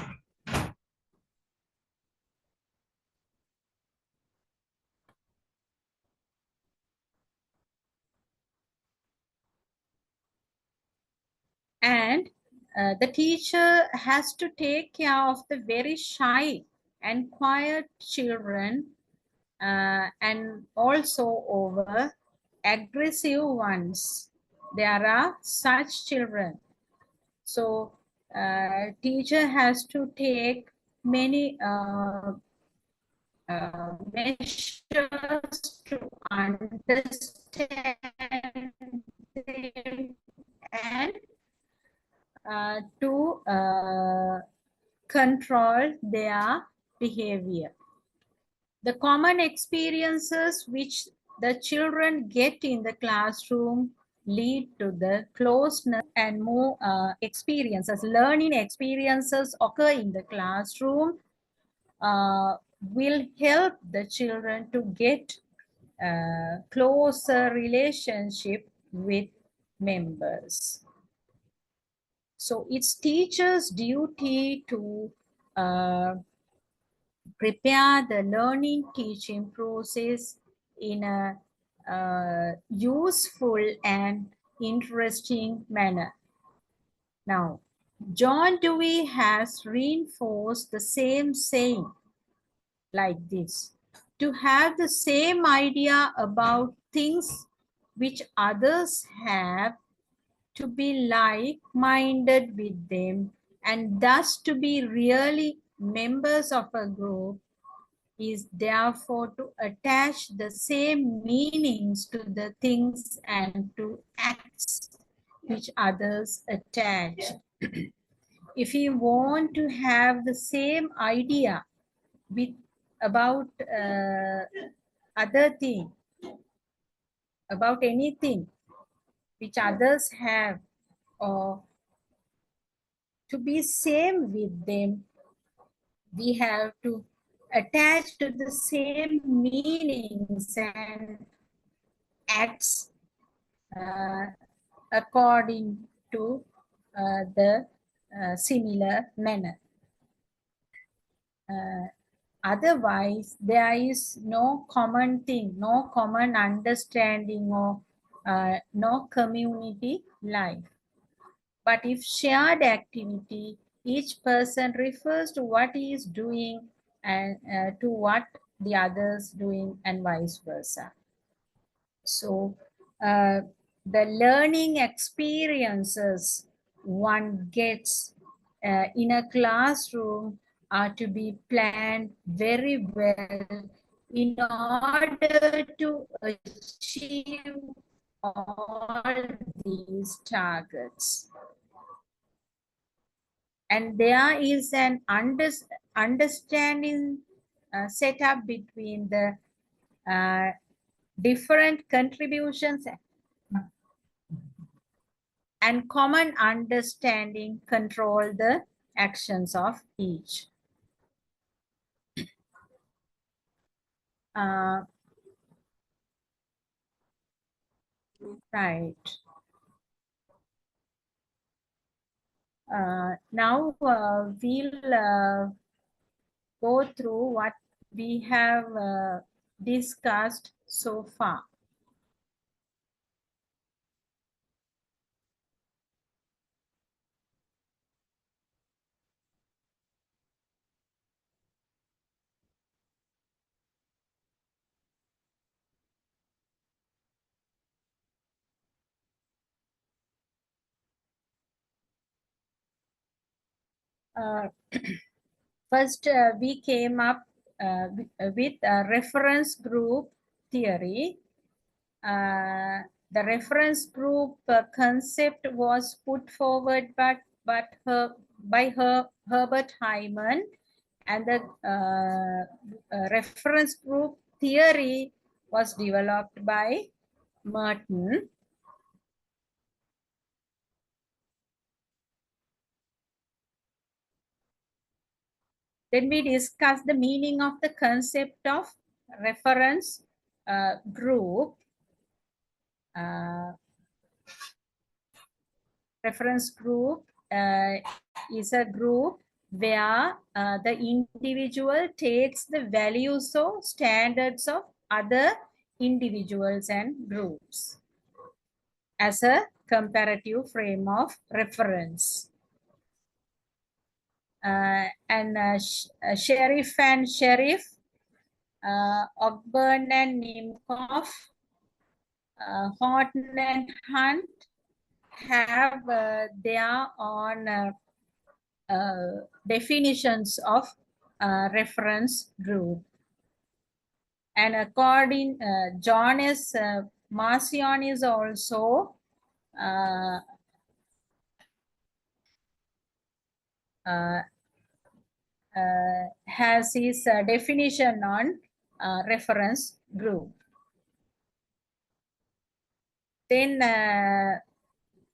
And the teacher has to take care of the very shy and quiet children and also over aggressive ones. There are such children. So teacher has to take many measures to understand them and to control their behavior. The common experiences which the children get in the classroom lead to the closeness and more experiences, learning experiences occur in the classroom will help the children to get closer relationship with members. So it's teachers' duty to prepare the learning teaching process in a useful and interesting manner. Now, John Dewey has reinforced the same saying like this: to have the same idea about things which others have, to be like-minded with them, and thus to be really members of a group, is therefore to attach the same meanings to the things and to acts which others attach. If you want to have the same idea with about other thing, about anything which others have, or to be same with them, we have to attach to the same meanings and acts according to the similar manner. Otherwise, there is no common thing, no common understanding, or no community life. But if shared activity, each person refers to what he is doing and to what the others doing, and vice versa. So the learning experiences one gets in a classroom are to be planned very well in order to achieve all these targets. And there is an understanding set up between the uh, different contributions and common understanding control the actions of each. Right. Now we'll go through what we have discussed so far. Uh, First, we came up with a reference group theory. The reference group concept was put forward by Herbert Hyman, and the reference group theory was developed by Merton. Then we discussed the meaning of the concept of reference group. Reference group is a group where the individual takes the values or standards of other individuals and groups as a comparative frame of reference. Sheriff and Sheriff, Ogburn and Nimkoff, Horton and Hunt have their own definitions of reference group. And according Jonas Marcion is also uh, has his definition on reference group. Then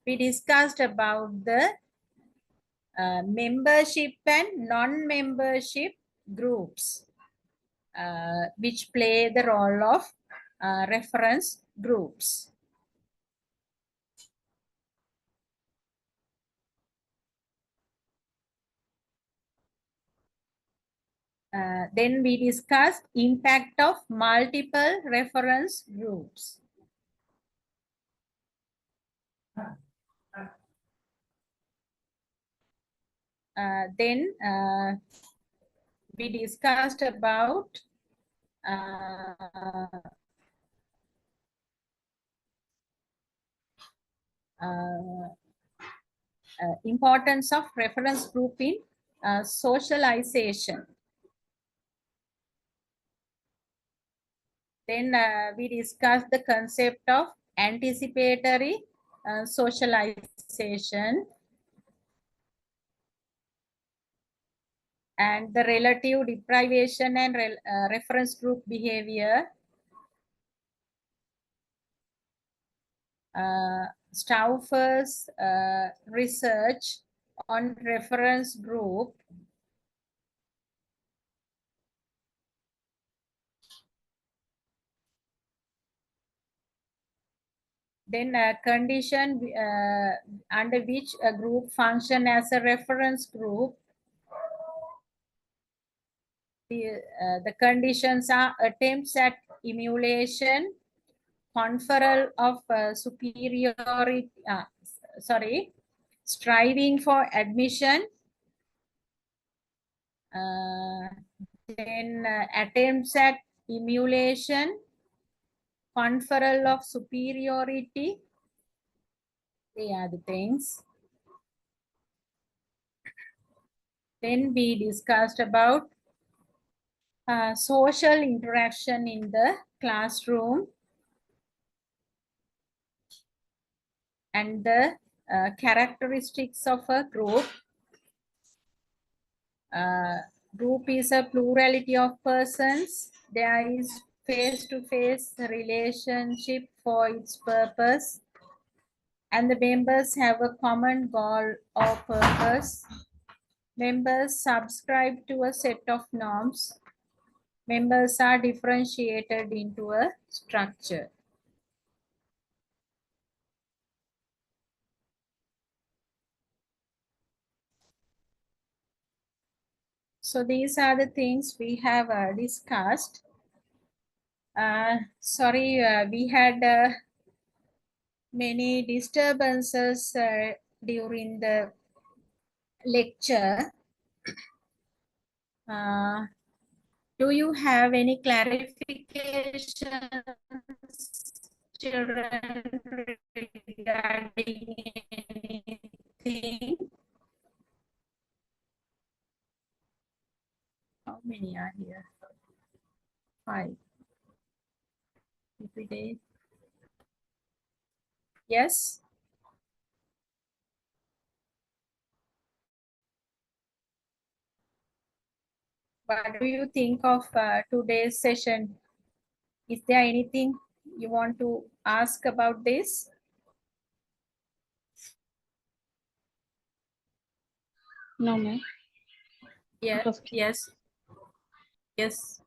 we discussed about the membership and non-membership groups, which play the role of reference groups. Then we discussed impact of multiple reference groups. Then we discussed about importance of reference group in socialization. Then we discussed the concept of anticipatory socialization and the relative deprivation and reference group behavior. Stauffer's research on reference group Then a condition under which a group function as a reference group. The conditions are attempts at emulation, conferral of superiority, striving for admission, then attempts at emulation, conferral of superiority. They are the things. Then we discussed about social interaction in the classroom and the characteristics of a group. Group is a plurality of persons. There is face-to-face relationship for its purpose, and the members have a common goal or purpose. Members subscribe to a set of norms. Members are differentiated into a structure. So these are the things we have discussed. Sorry, we had many disturbances during the lecture. Do you have any clarifications, children, regarding anything? How many are here? 5. Repeat. Yes? What do you think of today's session? Is there anything you want to ask about this? No, ma'am. Yeah, yes. Yes.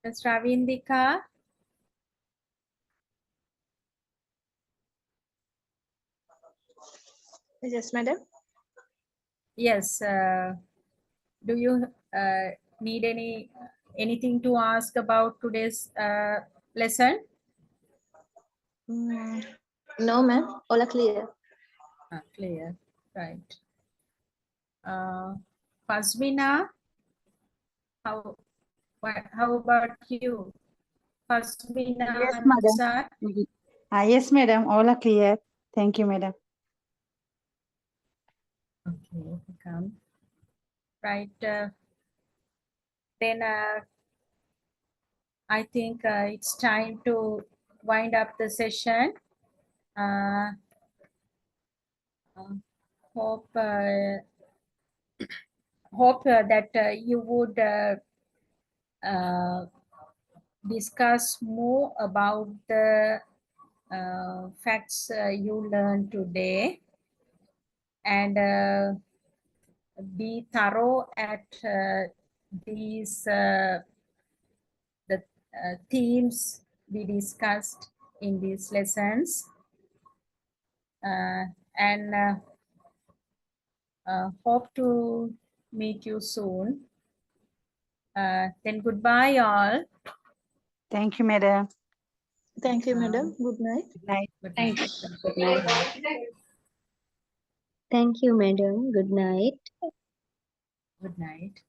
Ms. Ravindika? Yes, madam. Yes. Do you need anything to ask about today's lesson? No, ma'am. All are clear. Clear. Right. Fasmina, how about you? Fasmina Yes, madam. Ansar? Yes, madam. All are clear. Thank you, madam. Okay, come. Right. Then I think it's time to wind up the session. Hope that you would discuss more about the facts you learned today, and be thorough at these the themes we discussed in these lessons, and hope to meet you soon. Then goodbye all. Thank you, madam. Thank you, madam. Good night. Good night. Good night. Good night. Thank you, madam. Good night. Good night.